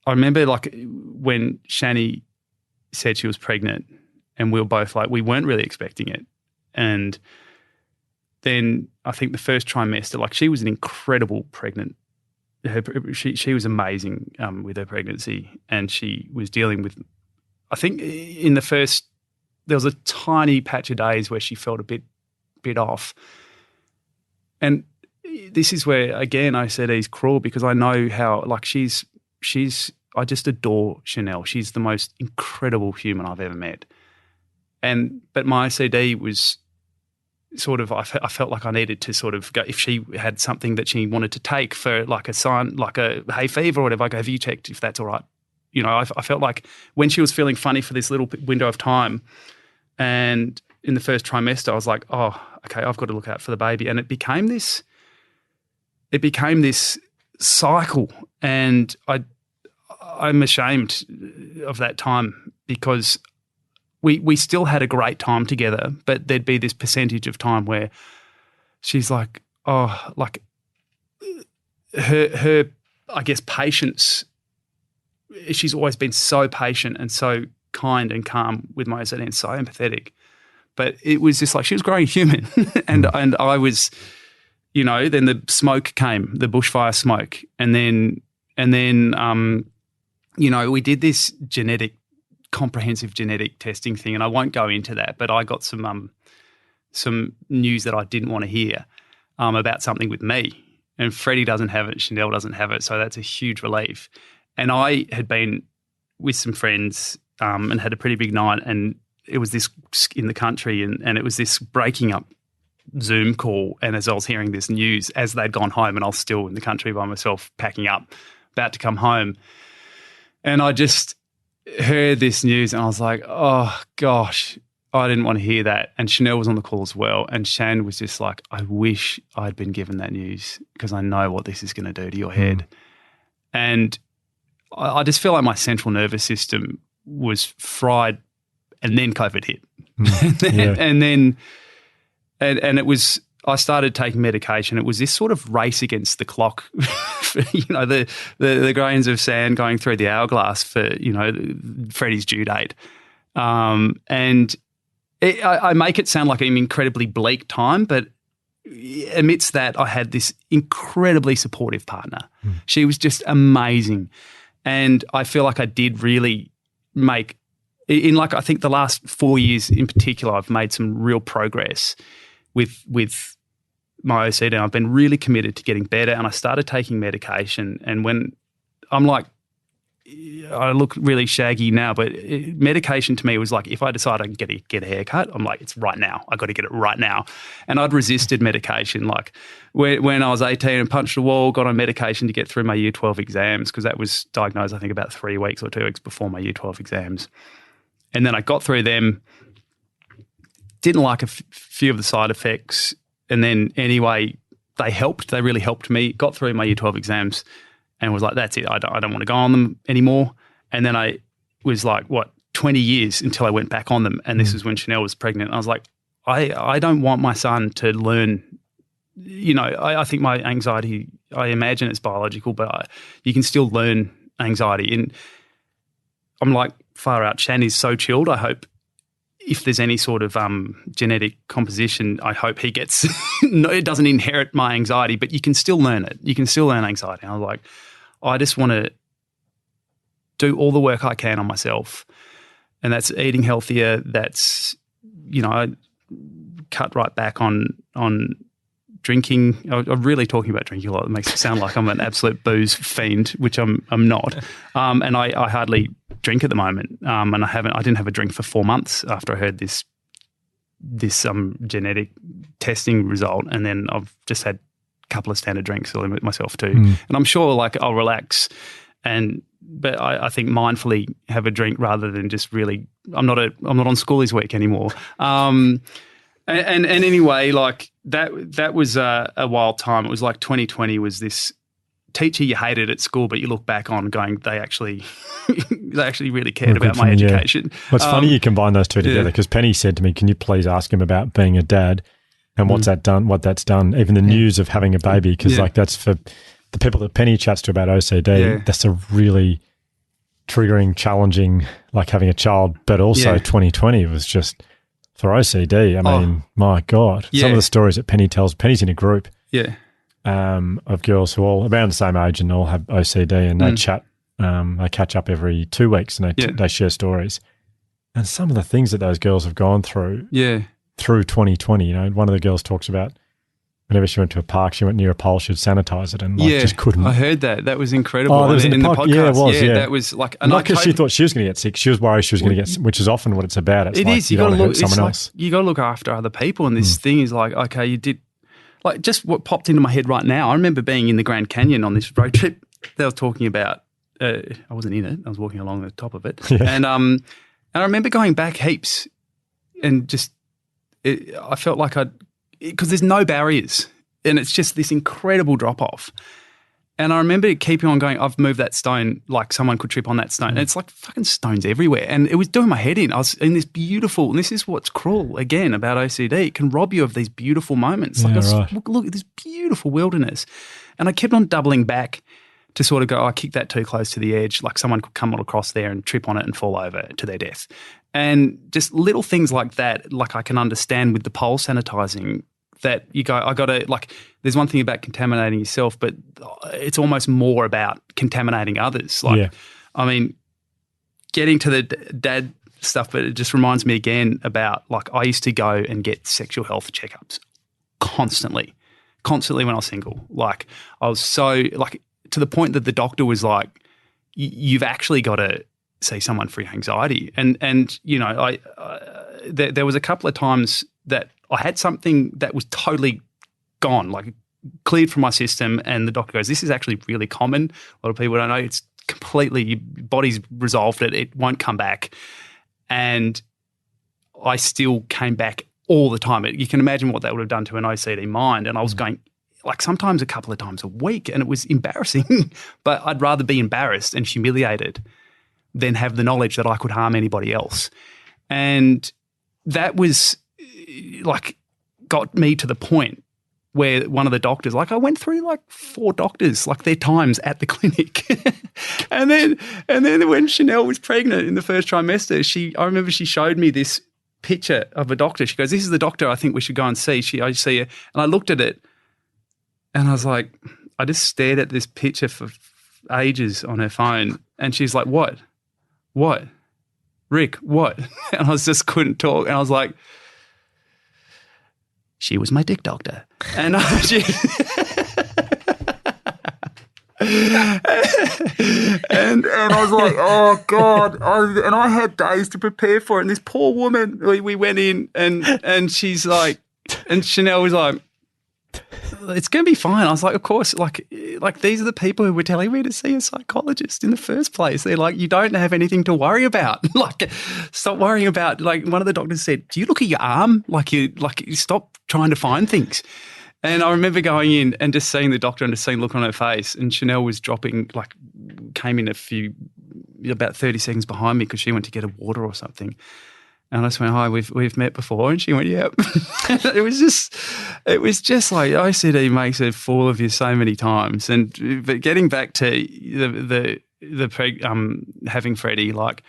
like when Shani said she was pregnant, and we were both like, we weren't really expecting it. And then I think the first trimester, like, she was an incredible pregnant. She was amazing with her pregnancy, and she was dealing with, I think in the first, there was a tiny patch of days where she felt a bit off. And this is where, again, OCD is cruel, because I know how, like, I just adore Chanel. She's the most incredible human I've ever met. But my OCD was sort of, I felt like I needed to sort of go, if she had something that she wanted to take for like a sign, like a hay fever or whatever, I go, have you checked if that's all right? I felt like when she was feeling funny for this little window of time, and in the first trimester, I was like, oh, okay, I've got to look out for the baby. And it became this cycle, and I'm ashamed of that time, because we still had a great time together, but there'd be this percentage of time where she's like, oh, like her I guess, patience. She's always been so patient and so kind and calm with my OCD and so empathetic. But it was just like she was growing human, and I was, then the smoke came, the bushfire smoke, and then we did this comprehensive genetic testing thing, and I won't go into that, but I got some news that I didn't want to hear about something with me, and Freddie doesn't have it, Chanel doesn't have it, so that's a huge relief. And I had been with some friends and had a pretty big night, and it was this in the country, and it was this breaking up Zoom call, and as I was hearing this news, as they'd gone home and I was still in the country by myself packing up, about to come home, and I just heard this news and I was like, oh gosh, I didn't want to hear that. And Chanel was on the call as well, and Shan was just like, I wish I'd been given that news because I know what this is going to do to your head. And I just feel like my central nervous system was fried, and then COVID hit. And it was, I started taking medication, it was this sort of race against the clock, the grains of sand going through the hourglass for, Freddie's due date. And I make it sound like an incredibly bleak time, but amidst that, I had this incredibly supportive partner. She was just amazing. And I feel like I did really make, I think the last 4 years in particular, I've made some real progress with my OCD. I've been really committed to getting better, and I started taking medication. And when I'm like, I look really shaggy now, but medication to me was like, if I decide I can get a haircut, I'm like, it's right now. I got to get it right now. And I'd resisted medication. Like when I was 18 and punched a wall, got on medication to get through my Year 12 exams, because that was diagnosed, I think, about 3 weeks or 2 weeks before my Year 12 exams. And then I got through them, didn't like a few of the side effects. And then anyway, they helped. They really helped me. Got through my Year 12 exams. And was like, that's it. I don't want to go on them anymore. And then I was like, 20 years until I went back on them. And this is when Chanel was pregnant. I was like, I don't want my son to learn, I think my anxiety, I imagine it's biological, but you can still learn anxiety. And I'm like, far out, Shan is so chilled. I hope if there's any sort of genetic composition, I hope he gets, it doesn't inherit my anxiety, but you can still learn it. You can still learn anxiety. And I was like, I just want to do all the work I can on myself. And that's eating healthier. That's, I cut right back on drinking. I'm really talking about drinking a lot. It makes it sound like I'm an absolute booze fiend, which I'm not. And I hardly drink at the moment. And I didn't have a drink for 4 months after I heard this genetic testing result. And then I've just had a couple of standard drinks to limit myself to. And I'm sure like I'll relax but I think mindfully have a drink rather than just really, I'm not on schoolies week anymore. And anyway, like that was a wild time. It was like 2020 was this teacher you hated at school, but you look back on going, they actually really cared about my education. Yeah. Well, it's funny you combine those two together, because Penny said to me, can you please ask him about being a dad and what that's done, even the news of having a baby, because like that's for the people that Penny chats to about OCD, that's a really triggering, challenging, like having a child, but also 2020 was just for OCD. I mean, my God, some of the stories that Penny tells, Penny's in a group of girls who all around the same age and all have OCD, and they chat, they catch up every 2 weeks, and they share stories. And some of the things that those girls have gone through through 2020, one of the girls talks about whenever she went to a park, she went near a pole, she'd sanitize it and just couldn't. I heard that. That was incredible. Oh, that was in the podcast. Yeah, it was. Yeah, that was like, not because she thought she was going to get sick. She was worried she was going to get, which is often what it's about. It's like, you got to look someone else. You got to look after other people, and this thing is like, okay, you did. Like just what popped into my head right now, I remember being in the Grand Canyon on this road trip. They were talking about, I wasn't in it, I was walking along the top of it. Yeah. And I remember going back heaps and just, I felt like because there's no barriers and it's just this incredible drop off. And I remember keeping on going, I've moved that stone, like someone could trip on that stone. And it's like fucking stones everywhere. And it was doing my head in. I was in this beautiful, and this is what's cruel, again, about OCD. It can rob you of these beautiful moments. Look at this beautiful wilderness. And I kept on doubling back to sort of go, I kicked that too close to the edge. Like someone could come across there and trip on it and fall over to their death. And just little things like that, like I can understand with the pole sanitizing, that you go, I got to, like, there's one thing about contaminating yourself, but it's almost more about contaminating others. Like, I mean, getting to the dad stuff, but it just reminds me again about, like, I used to go and get sexual health checkups constantly when I was single. Like, I was so, like, to the point that the doctor was like, you've actually got to see someone for your anxiety. And there was a couple of times that I had something that was totally gone, like cleared from my system, and the doctor goes, this is actually really common. A lot of people don't know. It's completely, your body's resolved it. It won't come back. And I still came back all the time. You can imagine what that would have done to an OCD mind. And I was going, like, sometimes a couple of times a week, and it was embarrassing. But I'd rather be embarrassed and humiliated than have the knowledge that I could harm anybody else. And that was, like, got me to the point where one of the doctors, like I went through like 4 doctors, like their times at the clinic. and then when Chanel was pregnant in the first trimester, I remember she showed me this picture of a doctor. She goes, "This is the doctor I think we should go and see." I see her, and I looked at it and I was like, I just stared at this picture for ages on her phone, and she's like, What? Rick, what? And I just couldn't talk, and I was like, she was my dick doctor. And and I was like, oh God. And I had days to prepare for it. And this poor woman, we went in and she's like, and Chanel was like, it's going to be fine. I was like, of course, like these are the people who were telling me to see a psychologist in the first place. They're like, you don't have anything to worry about. Like, stop worrying about, like one of the doctors said, do you look at your arm? You stop trying to find things. And I remember going in and just seeing the doctor and just seeing the look on her face, and Chanel was dropping, like came in about 30 seconds behind me because she went to get a water or something. And I just went, "Hi, we've met before." And she went, "Yep." It was just like OCD makes a fool of you so many times. But getting back to having Freddie, like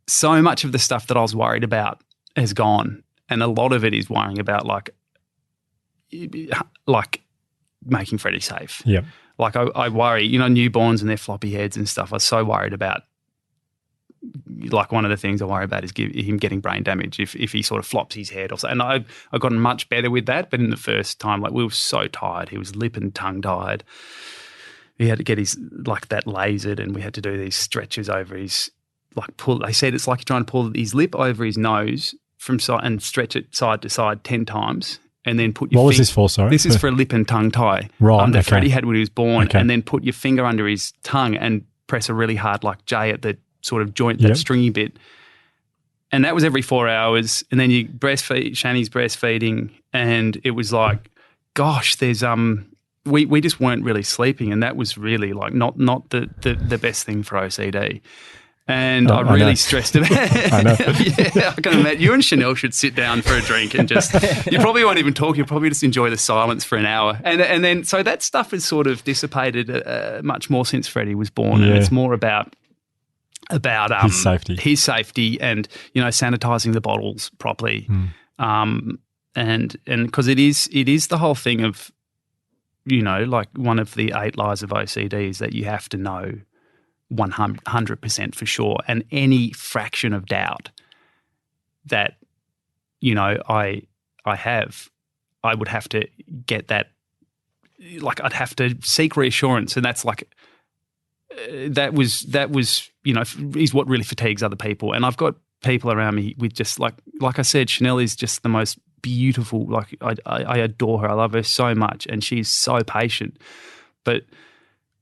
so much of the stuff that I was worried about has gone, and a lot of it is worrying about like making Freddie safe. Yeah. Like I worry, newborns and their floppy heads and stuff. I was so worried about. Like one of the things I worry about is him getting brain damage if he sort of flops his head or so. And I've gotten much better with that. But in the first time, like we were so tired. He was lip and tongue tied. He had to get his like that lasered, and we had to do these stretches over his pull. They said it's like you're trying to pull his lip over his nose from side and stretch it side to side 10 times. And then put your What was this for, sorry? This is for a lip and tongue tie. Right. That Freddie had when he was born. Okay. And then put your finger under his tongue and press a really hard like J at the sort of joint, that stringy bit. And that was every 4 hours. And then you breastfeed, Shani's breastfeeding, and it was like, gosh, there's we just weren't really sleeping, and that was really like not the best thing for OCD. And I really stressed about it. I know. Yeah, I can imagine. You and Chanel should sit down for a drink and just, you probably won't even talk. You'll probably just enjoy the silence for an hour. And then, so that stuff has sort of dissipated much more since Freddie was born. Yeah. And it's more about his safety and, sanitizing the bottles properly. And because it is the whole thing of, like one of the 8 lies of OCD is that you have to know 100% for sure, and any fraction of doubt that I would have to get that, like I'd have to seek reassurance, and that's like that was is what really fatigues other people. And I've got people around me with just like I said, Chanel is just the most beautiful. Like I adore her. I love her so much, and she's so patient. But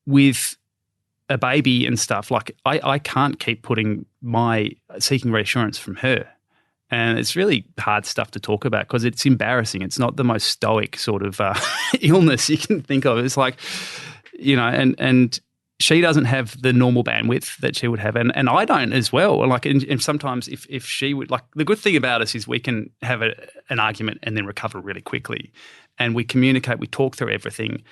with a baby and stuff, like I can't keep seeking reassurance from her. And it's really hard stuff to talk about because it's embarrassing. It's not the most stoic sort of illness you can think of. It's like, and she doesn't have the normal bandwidth that she would have. And I don't as well. Like, and sometimes if she would, like, the good thing about us is we can have an argument and then recover really quickly. And we communicate, we talk through everything.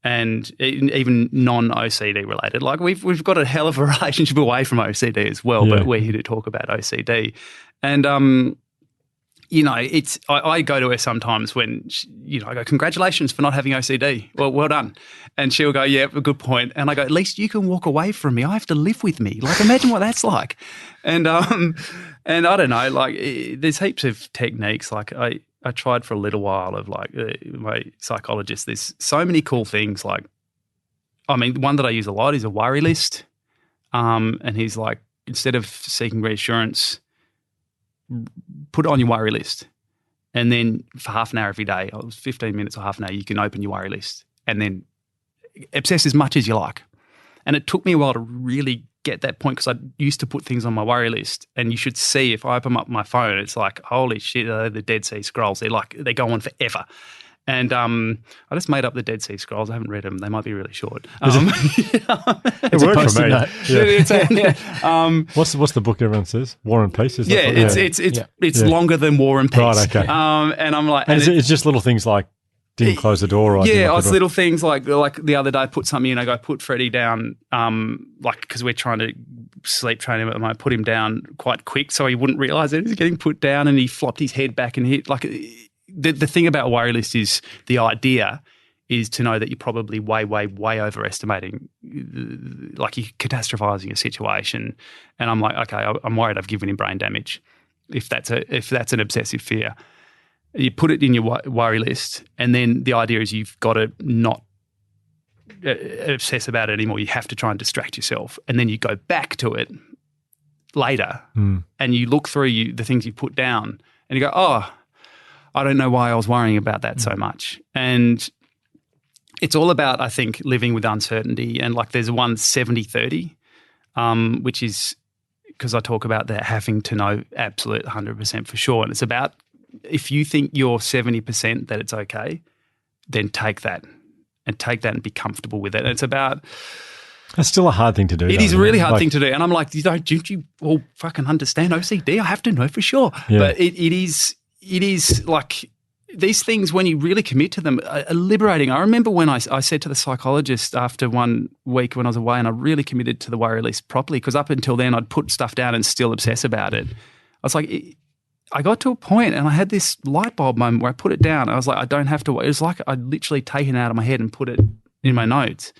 And even non-OCD related, like we've got a hell of a relationship away from OCD as well, but we're here to talk about OCD. And I go to her sometimes when I go, "Congratulations for not having OCD. Well done." And she'll go, "Yeah, a good point." And I go, "At least you can walk away from me. I have to live with me. Like, imagine what that's like." And and I don't know, like there's heaps of techniques. Like I tried for a little while of like my psychologist. There's so many cool things. Like, I mean, one that I use a lot is a worry list. And he's like, instead of seeking reassurance, put it on your worry list. And then for half an hour every day, 15 minutes or half an hour, you can open your worry list and then obsess as much as you like. And it took me a while to really get that point because I used to put things on my worry list, and you should see if I open up my phone, it's like, holy shit, the Dead Sea Scrolls. They go on forever. And I just made up the Dead Sea Scrolls. I haven't read them. They might be really short. It worked for me. Yeah. What's the book everyone says? War and Peace? It's longer than War and Peace. Right, okay. And I'm like, and it's just little things like didn't close the door. Or yeah, it's little things like the other day, I put something in. I go, put Freddie down, because we're trying to sleep train him at the moment. Put him down quite quick so he wouldn't realise that he was getting put down, and he flopped his head back and hit. Like the thing about a worry list is the idea is to know that you're probably way, way, way overestimating, like you're catastrophising a situation. And I'm like, okay, I'm worried I've given him brain damage. If that's an obsessive fear, you put it in your worry list, and then the idea is you've got to not obsess about it anymore. You have to try and distract yourself, and then you go back to it later, and you look through the things you put down, and you go, oh, I don't know why I was worrying about that so much. And it's all about, I think, living with uncertainty. And like there's one 70-30, which is because I talk about that having to know absolute 100% for sure. And it's about if you think you're 70% that it's okay, then take that and be comfortable with it. And it's about... That's still a hard thing to do. It is a really hard thing to do. And I'm like, don't you all fucking understand OCD? I have to know for sure. Yeah. But it is like... These things, when you really commit to them, are liberating. I remember when I said to the psychologist after 1 week when I was away, and I really committed to the worry list properly, because up until then I'd put stuff down and still obsess about it. I was like, I got to a point and I had this light bulb moment where I put it down. I was like, I don't have to. It was like I'd literally taken it out of my head and put it in my notes.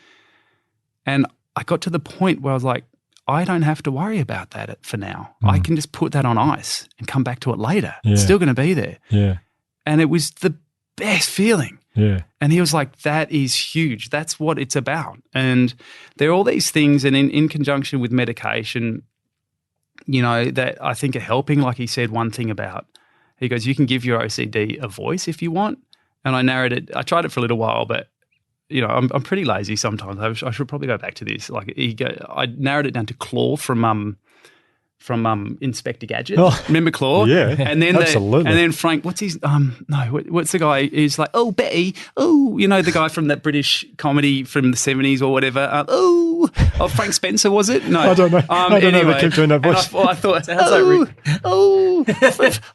And I got to the point where I was like, I don't have to worry about that for now. I can just put that on ice and come back to it later. Yeah. It's still going to be there. Yeah. And it was the best feeling. Yeah. And he was like, that is huge. That's what it's about. And there are all these things, and in conjunction with medication, that I think are helping. Like he said one thing about, he goes, you can give your OCD a voice if you want. And I tried it for a little while, but, I'm pretty lazy sometimes. I should probably go back to this. Like I narrowed it down to Claw from Inspector Gadget. Oh, remember Claw? Yeah, and then absolutely. And then Frank, what's the guy who's like, oh, Betty, oh, the guy from that British comedy from the 70s or whatever. Frank Spencer, was it? No, I don't know. I don't know. They keep doing that voice. I thought,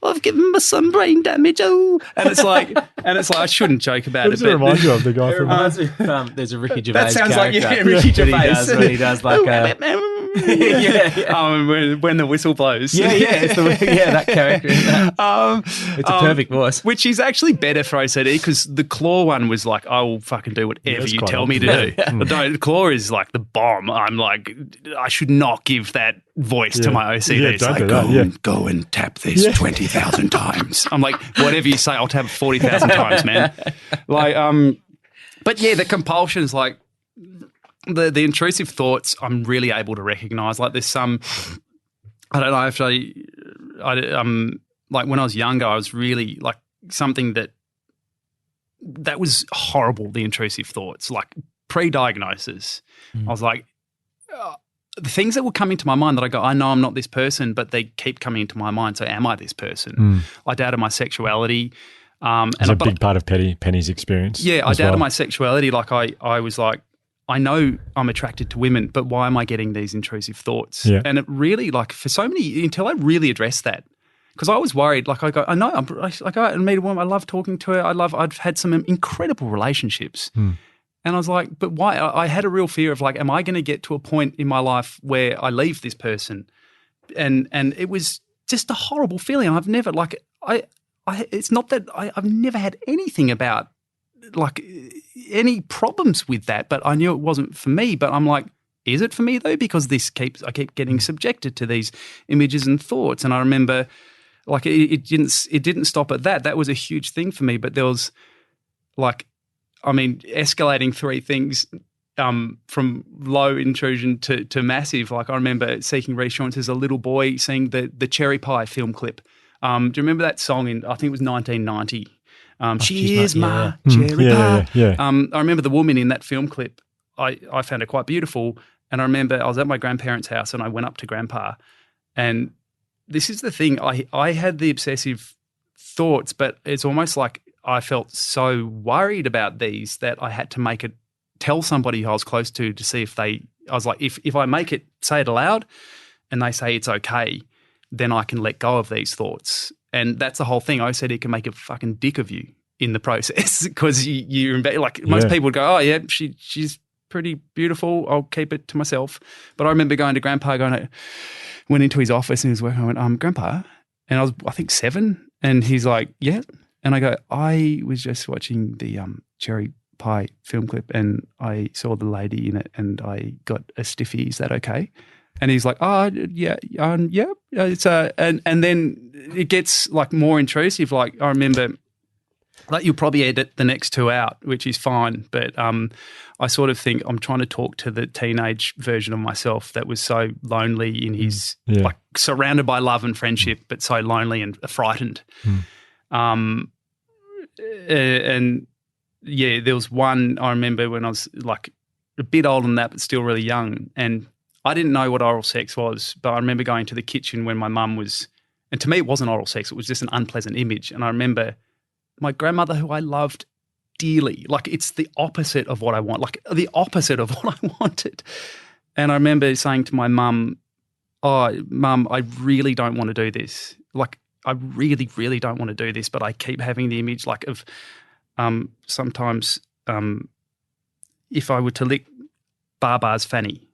I've given my son brain damage. Oh, and it's like, I shouldn't joke about it. Does it remind you of the guy from? Reminds me. There's a Ricky Gervais. That sounds character like Ricky Gervais. When he does like when the whistle blows. It's that character. It's a perfect voice. Which is actually better for OCD, because the Claw one was like, I will fucking do whatever you tell me to do. The Claw is like the bomb. I'm like, I should not give that voice to my OCD. Yeah, it's like, go and tap this 20,000 times. I'm like, whatever you say, I'll tap 40,000 times, man. Like, but yeah, the compulsions, like, the intrusive thoughts, I'm really able to recognise. Like there's some, I don't know if like when I was younger, I was really like something that was horrible, the intrusive thoughts, like pre-diagnosis. I was like, the things that were coming to my mind that I go, I know I'm not this person, but they keep coming into my mind. So am I this person? I doubted my sexuality. It's a big part of Penny's experience. Yeah, I doubted my sexuality. Like I was like, I know I'm attracted to women, but why am I getting these intrusive thoughts? Yeah. And it really, like, for so many, until I really addressed that, because I was worried. Like I go out and meet a woman. I love talking to her. I've had some incredible relationships, and I was like, but why? I had a real fear of like, am I going to get to a point in my life where I leave this person? And it was just a horrible feeling. I've never it's not that I've never had anything about like any problems with that, but I knew it wasn't for me. But I'm like, is it for me though? Because I keep getting subjected to these images and thoughts. And I remember, like, it didn't stop at that. That was a huge thing for me. But there was, like, I mean, escalating three things from low intrusion to massive. Like, I remember seeking reassurance as a little boy, seeing the Cherry Pie film clip. Do you remember that song I think it was 1990? She is my cherry pie. Yeah. I remember the woman in that film clip. I found her quite beautiful. And I remember I was at my grandparents' house and I went up to Grandpa. And this is the thing. I had the obsessive thoughts, but it's almost like I felt so worried about these that I had to tell somebody who I was close to see if I was like, if I say it aloud and they say it's okay, then I can let go of these thoughts. And that's the whole thing. OCD can make a fucking dick of you. in the process because you're like most people would go, oh yeah, she's pretty beautiful. I'll keep it to myself. But I remember going to Grandpa, went into his office and he was working. I went, Grandpa, and I was I think 7, and he's like, yeah, and I go, I was just watching the Cherry Pie film clip and I saw the lady in it and I got a stiffy. Is that okay? And he's like, oh yeah, yeah. It's and then it gets like more intrusive. Like I remember. Like you'll probably edit the next 2 out, which is fine. But I sort of think I'm trying to talk to the teenage version of myself that was so lonely in his like surrounded by love and friendship, but so lonely and frightened. And yeah, there was one I remember when I was like a bit older than that, but still really young. And I didn't know what oral sex was, but I remember going to the kitchen when my mum was, and to me it wasn't oral sex, it was just an unpleasant image. And I remember my grandmother, who I loved dearly, like it's the opposite of what I want, like the opposite of what I wanted. And I remember saying to my mum, oh, Mum, I really don't want to do this. Like I really, really don't want to do this, but I keep having the image like of sometimes if I were to lick Barbar's fanny.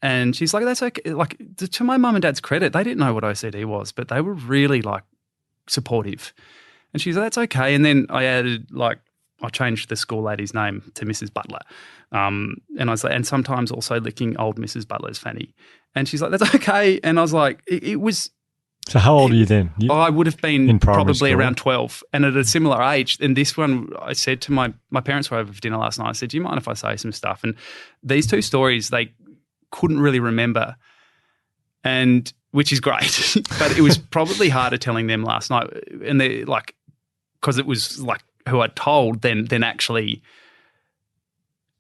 And she's like, that's okay. Like to my mum and dad's credit, they didn't know what OCD was, but they were really like supportive. And she's like, that's okay. And then I added, like, I changed the school lady's name to Mrs. Butler. And I was like, and sometimes also licking old Mrs. Butler's fanny. And she's like, that's okay. And I was like, it was. So how old are you then? I would have been probably school? Around 12 and at a similar age. And this one, I said to my parents were over for dinner last night. I said, do you mind if I say some stuff? And these 2 stories, they couldn't really remember. And which is great, but it was probably harder telling them last night. And they like, because it was like who I told than actually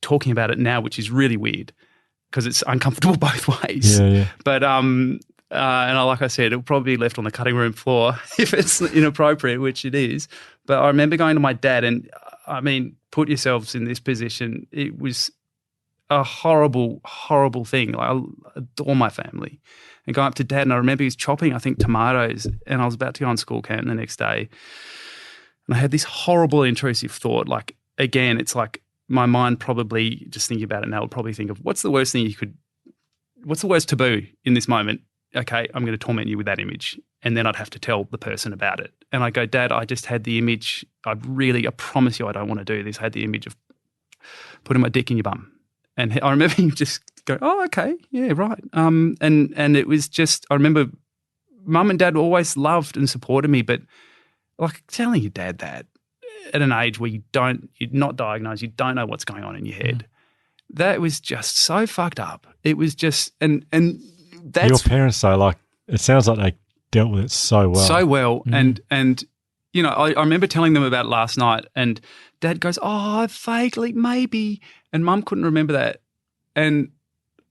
talking about it now, which is really weird because it's uncomfortable both ways. Yeah. But and like I said, it'll probably be left on the cutting room floor if it's inappropriate, which it is. But I remember going to my dad, and I mean, put yourselves in this position. It was a horrible, horrible thing. Like, I adore my family. And going up to Dad, and I remember he was chopping, I think, tomatoes, and I was about to go on school camp the next day. And I had this horrible intrusive thought, like, again, it's like my mind probably, just thinking about it now, would probably think of what's the worst taboo in this moment? Okay, I'm going to torment you with that image. And then I'd have to tell the person about it. And I go, Dad, I just had the image. I promise you I don't want to do this. I had the image of putting my dick in your bum. And I remember him just go, oh, okay, yeah, right. And it was just, I remember Mum and Dad always loved and supported me, but like telling your dad that at an age where you're not diagnosed, you don't know what's going on in your head, that was just so fucked up. It was just, and that's. Your parents though, like, it sounds like they dealt with it so well. So well. And you know, I remember telling them about it last night, and Dad goes, oh, vaguely, maybe. And Mum couldn't remember that. And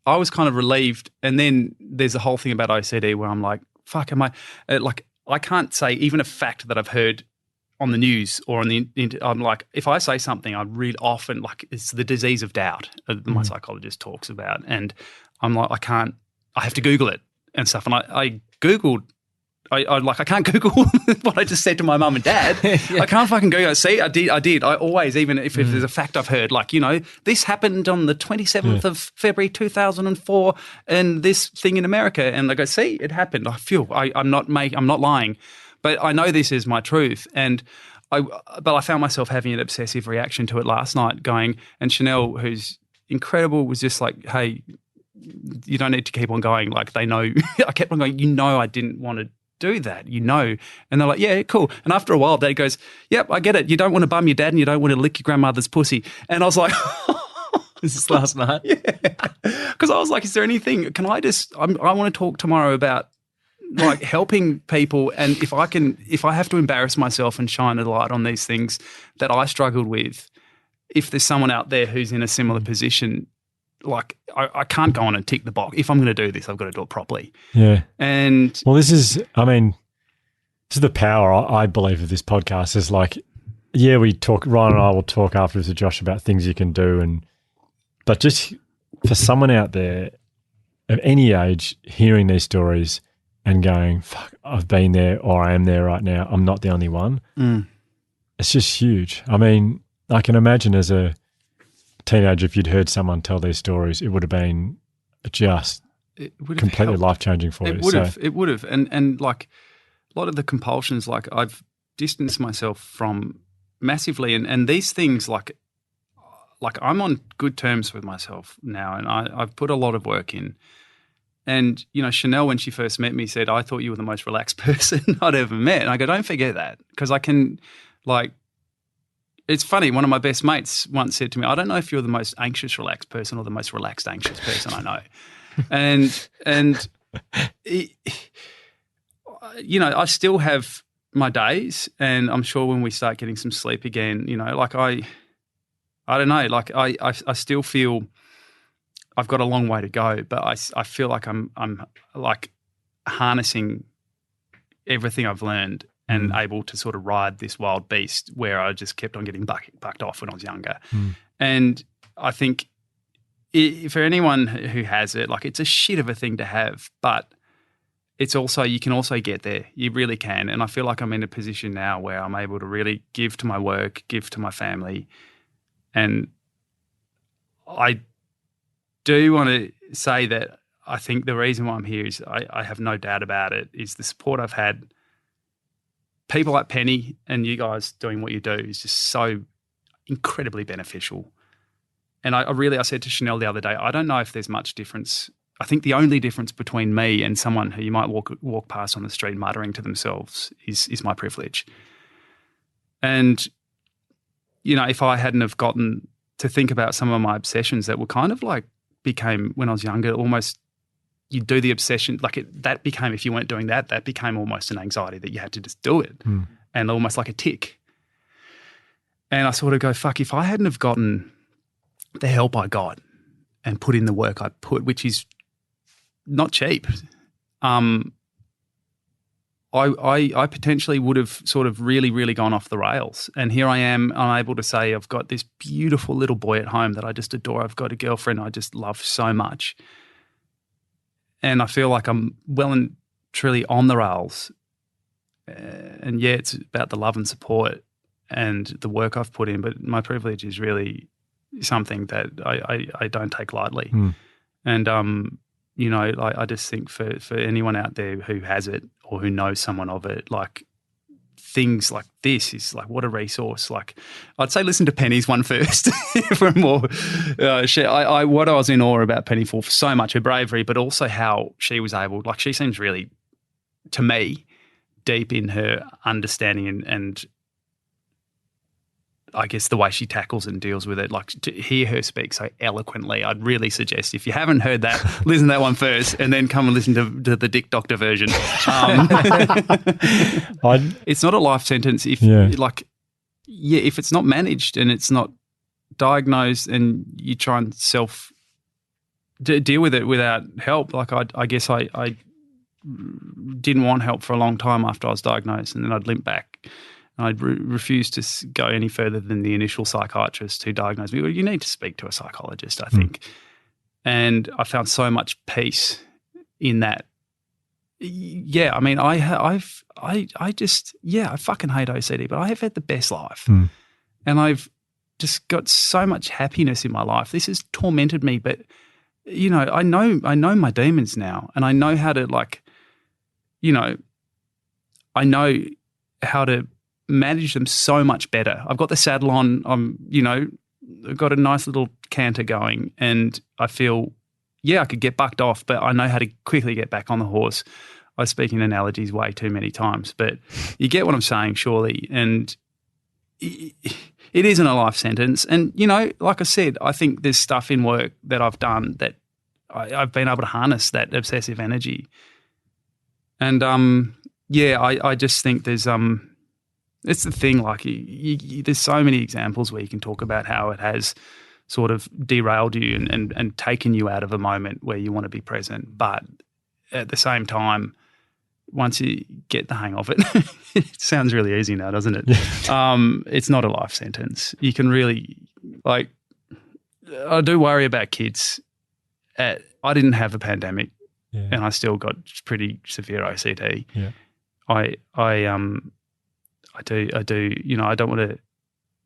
I was kind of relieved. And then there's a whole thing about OCD where I'm like, fuck, am I, like, I can't say even a fact that I've heard on the news or on the, I'm like, if I say something, I read often, like, it's the disease of doubt that my psychologist talks about. And I'm like, I have to Google it and stuff. And I Googled, I can't Google what I just said to my mum and dad. I can't fucking Google it. See, I did. I always, even if there's a fact I've heard, like, you know, this happened on the 27th of February 2004 and this thing in America. And I go, see, it happened. I'm not lying. But I know this is my truth. And I found myself having an obsessive reaction to it last night going, and Chanel, who's incredible, was just like, hey, you don't need to keep on going. Like, they know. I kept on going, you know, I didn't want to do that, you know. And they're like, yeah, cool. And after a while, Dad goes, yep, I get it. You don't want to bum your dad and you don't want to lick your grandmother's pussy. And I was like, this is last night. Yeah. Because I was like, is there anything, can I just, I want to talk tomorrow about like helping people, and if I have to embarrass myself and shine a light on these things that I struggled with, if there's someone out there who's in a similar position, like I can't go on and tick the box. If I'm going to do this, I've got to do it properly. Yeah. And well, this is the power I believe of this podcast is like, yeah, Ryan and I will talk afterwards with Josh about things you can do, but just for someone out there of any age hearing these stories and going, fuck, I've been there or I am there right now, I'm not the only one. It's just huge. I mean, I can imagine as a teenager, if you'd heard someone tell these stories, it would have been just completely life-changing for you. It would have. And like a lot of the compulsions, like I've distanced myself from massively. And these things, like I'm on good terms with myself now, and I've put a lot of work in. And, you know, Chanel, when she first met me, said, I thought you were the most relaxed person I'd ever met. And I go, don't forget that, because I can, like, it's funny. One of my best mates once said to me, I don't know if you're the most anxious, relaxed person or the most relaxed, anxious person I know. And you know, I still have my days, and I'm sure when we start getting some sleep again, you know, like I don't know, like I still feel I've got a long way to go, but I feel like I'm like harnessing everything I've learned and able to sort of ride this wild beast where I just kept on getting bucked off when I was younger. And I think for anyone who has it, like, it's a shit of a thing to have, but it's also, you can also get there. You really can. And I feel like I'm in a position now where I'm able to really give to my work, give to my family. And I do want to say that I think the reason why I'm here is I have no doubt about it, is the support I've had. People like Penny and you guys doing what you do is just so incredibly beneficial. And I said to Chanel the other day, I don't know if there's much difference. I think the only difference between me and someone who you might walk past on the street muttering to themselves is my privilege. And, you know, if I hadn't have gotten to think about some of my obsessions that were kind of like became, when I was younger, almost you do the obsession, like that became, if you weren't doing that, that became almost an anxiety that you had to just do it and almost like a tick. And I sort of go, fuck, if I hadn't have gotten the help I got and put in the work I put, which is not cheap, I potentially would have sort of really, really gone off the rails. And here I am, I'm able to say I've got this beautiful little boy at home that I just adore. I've got a girlfriend I just love so much. And I feel like I'm well and truly on the rails. And yeah, it's about the love and support and the work I've put in, but my privilege is really something that I don't take lightly. And, you know, I just think for anyone out there who has it or who knows someone of it, like, things like this is like, what a resource. Like, I'd say listen to Penny's one first for more share. What I was in awe about Penny for so much, her bravery, but also how she was able, like, she seems really, to me, deep in her understanding and I guess the way she tackles and deals with it. Like, to hear her speak so eloquently, I'd really suggest, if you haven't heard that, listen to that one first and then come and listen to the Dick Doctor version. It's not a life sentence if if it's not managed and it's not diagnosed and you try and deal with it without help. Like, I guess I didn't want help for a long time after I was diagnosed, and then I'd limp back. I refused to go any further than the initial psychiatrist who diagnosed me. Well, you need to speak to a psychologist, I think. And I found so much peace in that. Yeah, I mean, I fucking hate OCD, but I have had the best life. And I've just got so much happiness in my life. This has tormented me, but, you know, I know my demons now, and I know how to, like, you know, I know how to manage them so much better. I've got the saddle on. I've got a nice little canter going, and I feel, I could get bucked off, but I know how to quickly get back on the horse. I speak in analogies way too many times, but you get what I'm saying, surely. And it isn't a life sentence. And, you know, like I said, I think there's stuff in work that I've done that I've been able to harness that obsessive energy. And, I just think there's it's the thing, like, there's so many examples where you can talk about how it has sort of derailed you and taken you out of a moment where you want to be present. But at the same time, once you get the hang of it, it sounds really easy now, doesn't it? It's not a life sentence. You can really, like, I do worry about kids. I didn't have a pandemic and I still got pretty severe OCD. I do. You know, I don't want to.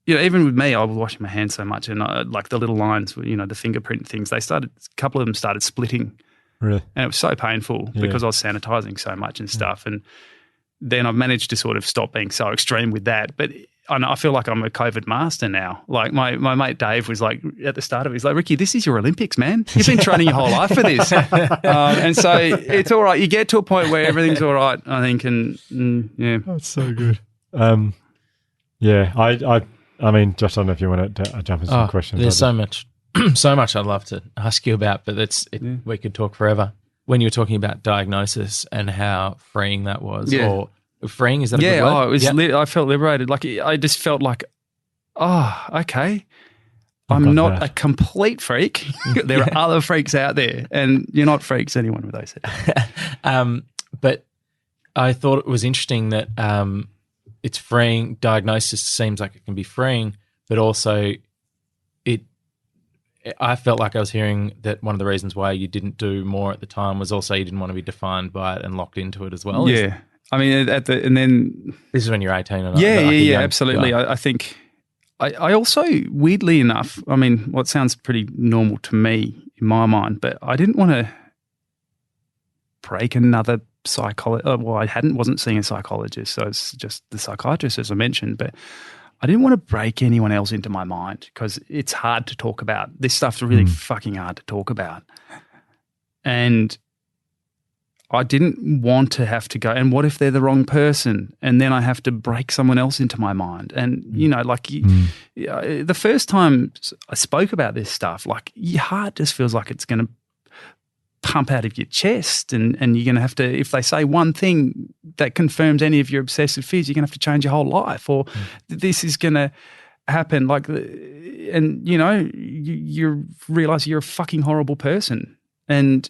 You know, even with me, I was washing my hands so much, and like the little lines, you know, the fingerprint things. A couple of them started splitting. Really? And it was so painful because I was sanitizing so much and stuff. And then I've managed to sort of stop being so extreme with that. But I feel like I'm a COVID master now. Like my mate Dave was like, at the start of it, he's like, Ricky, this is your Olympics, man. You've been training your whole life for this. And so it's all right. You get to a point where everything's all right, I think. And yeah. That's so good. Yeah, I mean, Josh, I don't know if you want to jump into some questions. There's so much I'd love to ask you about, but we could talk forever. When you were talking about diagnosis and how freeing that was, or freeing, is that a good word? It was. I felt liberated. Like I just felt like, okay, I'm not a complete freak. There are other freaks out there, and you're not freaks. Anyone with OCD. But I thought it was interesting that it's freeing. Diagnosis seems like it can be freeing, but also I felt like I was hearing that one of the reasons why you didn't do more at the time was also you didn't want to be defined by it and locked into it as well. Yeah. I mean, and then this is when you're 18 or not. Yeah, absolutely. I think I also, weirdly enough, I mean, what sounds pretty normal to me in my mind, but I didn't want to break another psychologist. Well, wasn't seeing a psychologist, so it's just the psychiatrist, as I mentioned, but I didn't want to break anyone else into my mind because it's hard to talk about. This stuff's really fucking hard to talk about. And I didn't want to have to go, and what if they're the wrong person? And then I have to break someone else into my mind. And, you know, like the first time I spoke about this stuff, like your heart just feels like it's going to pump out of your chest, and you're going to have to, if they say one thing that confirms any of your obsessive fears, you're going to have to change your whole life, or this is going to happen. Like, and you know, you realize you're a fucking horrible person. And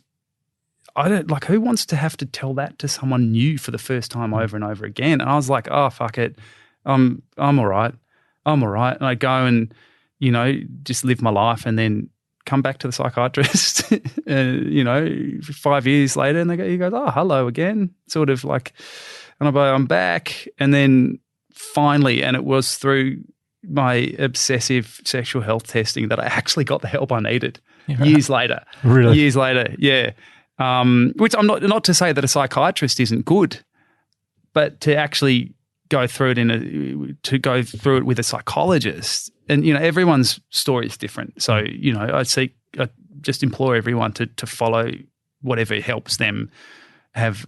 I don't, like, who wants to have to tell that to someone new for the first time over and over again? And I was like, oh, fuck it. I'm all right. I'm all right. And I go and, you know, just live my life, and then come back to the psychiatrist, you know, 5 years later, and he goes, oh, hello again, sort of like, and I'm back. And then finally, and it was through my obsessive sexual health testing that I actually got the help I needed years later. Really? Years later, yeah. Which I'm not to say that a psychiatrist isn't good, but to actually go through it with a psychologist. And, you know, everyone's story is different. So, you know, I just implore everyone to follow whatever helps them have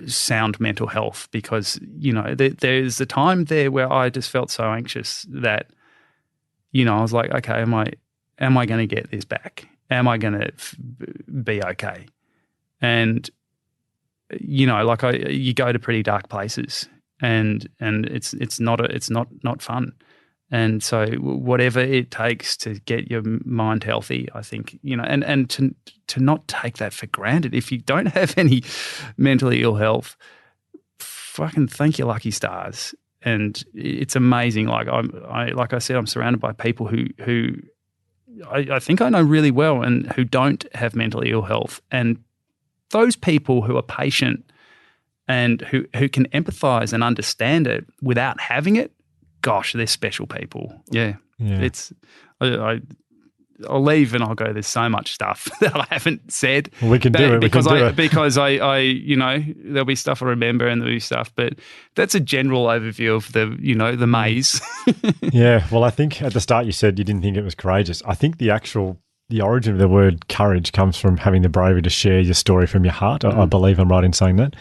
sound mental health, because, you know, there's a time there where I just felt so anxious that, you know, I was like, okay, am I going to get this back? Am I going to be okay? And, you know, like you go to pretty dark places, and it's not fun. And so whatever it takes to get your mind healthy, I think, you know, and to not take that for granted. If you don't have any mentally ill health, fucking thank your lucky stars. And it's amazing. Like like I said, I'm surrounded by people who I think I know really well, and who don't have mentally ill health. And those people who are patient and who can empathize and understand it without having it, gosh, they're special people. Yeah. It's I'll leave and I'll go, there's so much stuff that I haven't said. Well, we can do it. Because I, you know, there'll be stuff I remember and there'll be stuff, but that's a general overview of the, you know, the maze. Yeah. Well, I think at the start you said you didn't think it was courageous. I think the origin of the word courage comes from having the bravery to share your story from your heart. I believe I'm right in saying that.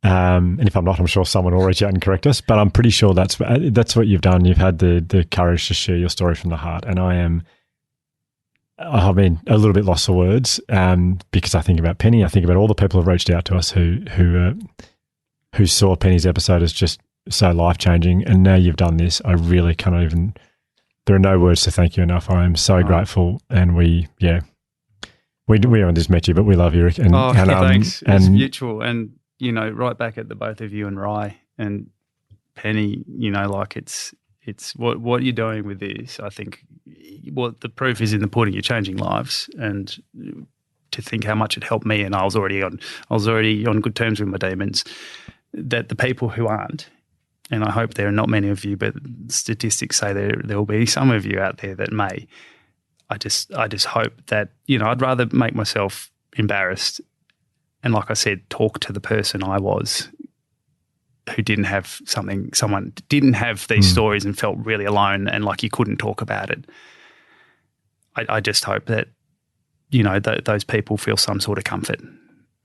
And if I'm not, I'm sure someone will reach out and correct us, but I'm pretty sure that's what you've done. You've had the courage to share your story from the heart. And I mean, a little bit lost for words, because I think about Penny. I think about all the people who've reached out to us who saw Penny's episode as just so life-changing. And now you've done this. I really cannot even, there are no words to thank you enough. I am so grateful. And we haven't just met you, but we love you, Rick. And, thanks. It's mutual. And, you know, right back at the both of you and Rye and Penny, you know, like it's what you're doing with this. I think what the proof is in the pudding. You're changing lives, and to think how much it helped me. And I was already on good terms with my demons. That the people who aren't, and I hope there are not many of you, but statistics say there will be some of you out there that may. I just hope that, I'd rather make myself embarrassed and, like I said, talk to the person I was who didn't have someone didn't have these stories and felt really alone and like you couldn't talk about it. I just hope that, those people feel some sort of comfort.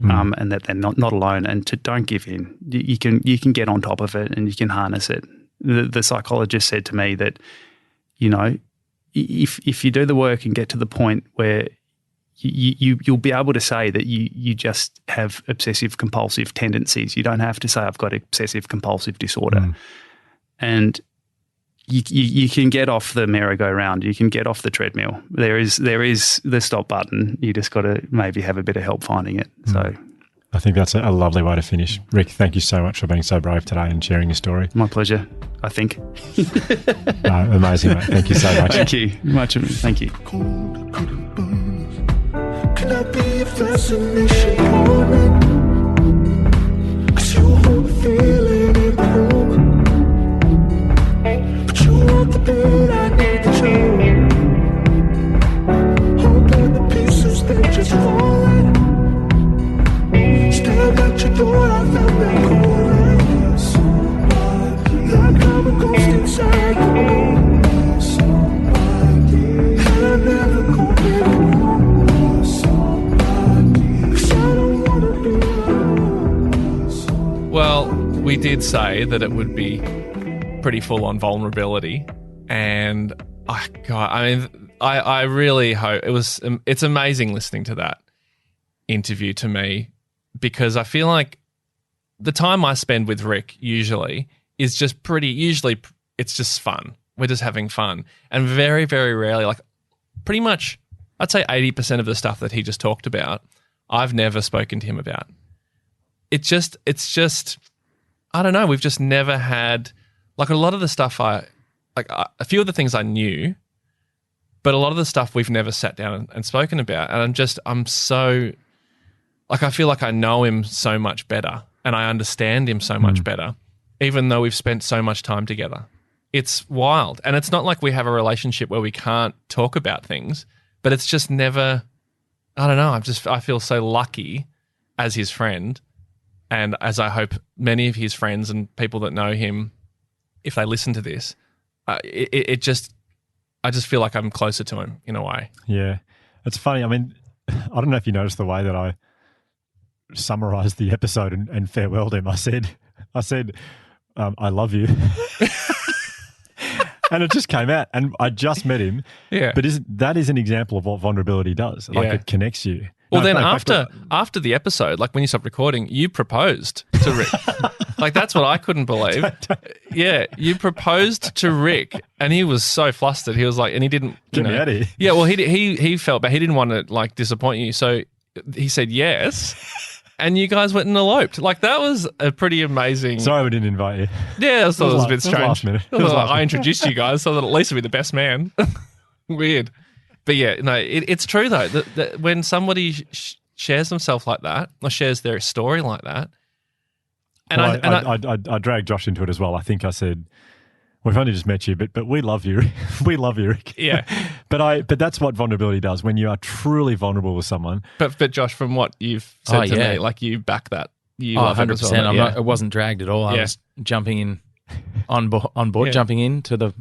And that they're not alone, and don't give in. You can get on top of it and you can harness it. The psychologist said to me that, if you do the work and get to the point where you'll be able to say that you just have obsessive compulsive tendencies. You don't have to say I've got obsessive compulsive disorder, and you can get off the merry-go-round. You can get off the treadmill. There is the stop button. You just got to maybe have a bit of help finding it. So, I think that's a lovely way to finish. Rick, thank you so much for being so brave today and sharing your story. My pleasure, I think. Amazing, mate. Thank you so much. Thank you. Thank you. Can I be a fascination moment? 'Cause you hold the feeling in the room. But you want the bed, I need the joke. Hoping the pieces, they just falling. Stared at your door, I felt that coldness. Like I'm a ghost inside the room. And I never go back home. Well, we did say that it would be pretty full on vulnerability, and I really hope it's amazing listening to that interview to me, because I feel like the time I spend with Rick usually it's just fun. We're just having fun, and very, very rarely, like pretty much I'd say 80% of the stuff that he just talked about, I've never spoken to him about. It's just, I don't know. We've just never had, like, a lot of the stuff a few of the things I knew, but a lot of the stuff we've never sat down and spoken about. And I'm so, like, I feel like I know him so much better and I understand him so much better, even though we've spent so much time together. It's wild. And it's not like we have a relationship where we can't talk about things, but it's just never, I don't know. I feel so lucky as his friend. And as I hope many of his friends and people that know him, if they listen to this, I just feel like I'm closer to him in a way. Yeah. It's funny. I mean, I don't know if you noticed the way that I summarized the episode and farewelled him. I said, I love you. And it just came out, and I just met him. Yeah. But that is an example of what vulnerability does. Like, it connects you. Well, after the episode, like when you stopped recording, you proposed to Rick. Like, that's what I couldn't believe. Yeah, you proposed to Rick, and he was so flustered. He was like, and he didn't. Get me out of here. Yeah, well, he felt bad. He didn't want to like disappoint you, so he said yes, and you guys went and eloped. Like, that was a pretty amazing. Sorry, we didn't invite you. Yeah, I thought it was a bit strange. Last minute. I introduced you guys, so that at least I'd be the best man. Weird. But yeah, no, it's true though that when somebody shares themselves like that or shares their story like that, and I dragged Josh into it as well. I think I said, we've only just met you, but we love you. We love you, Rick. Yeah. But that's what vulnerability does when you are truly vulnerable with someone. But Josh, from what you've said to me, like, you back that. You love 100%. Well, yeah. It wasn't dragged at all. I was jumping in. On board, jumping into the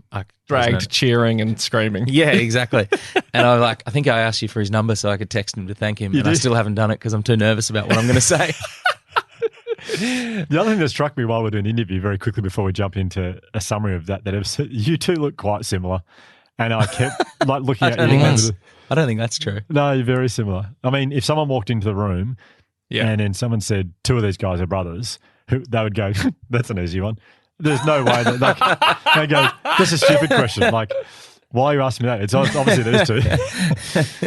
dragged, cheering and screaming. Yeah, exactly. And I think I asked you for his number so I could text him to thank him, I still haven't done it because I'm too nervous about what I'm going to say. The other thing that struck me while we're doing an interview, very quickly before we jump into a summary of that episode, you two look quite similar, and I kept like looking at you. I don't think that's true. No, you're very similar. I mean, if someone walked into the room, and then someone said 2 of these guys are brothers, they would go, "That's an easy one." There's no way that they go, that's a stupid question. Like, why are you asking me that? It's obviously these two.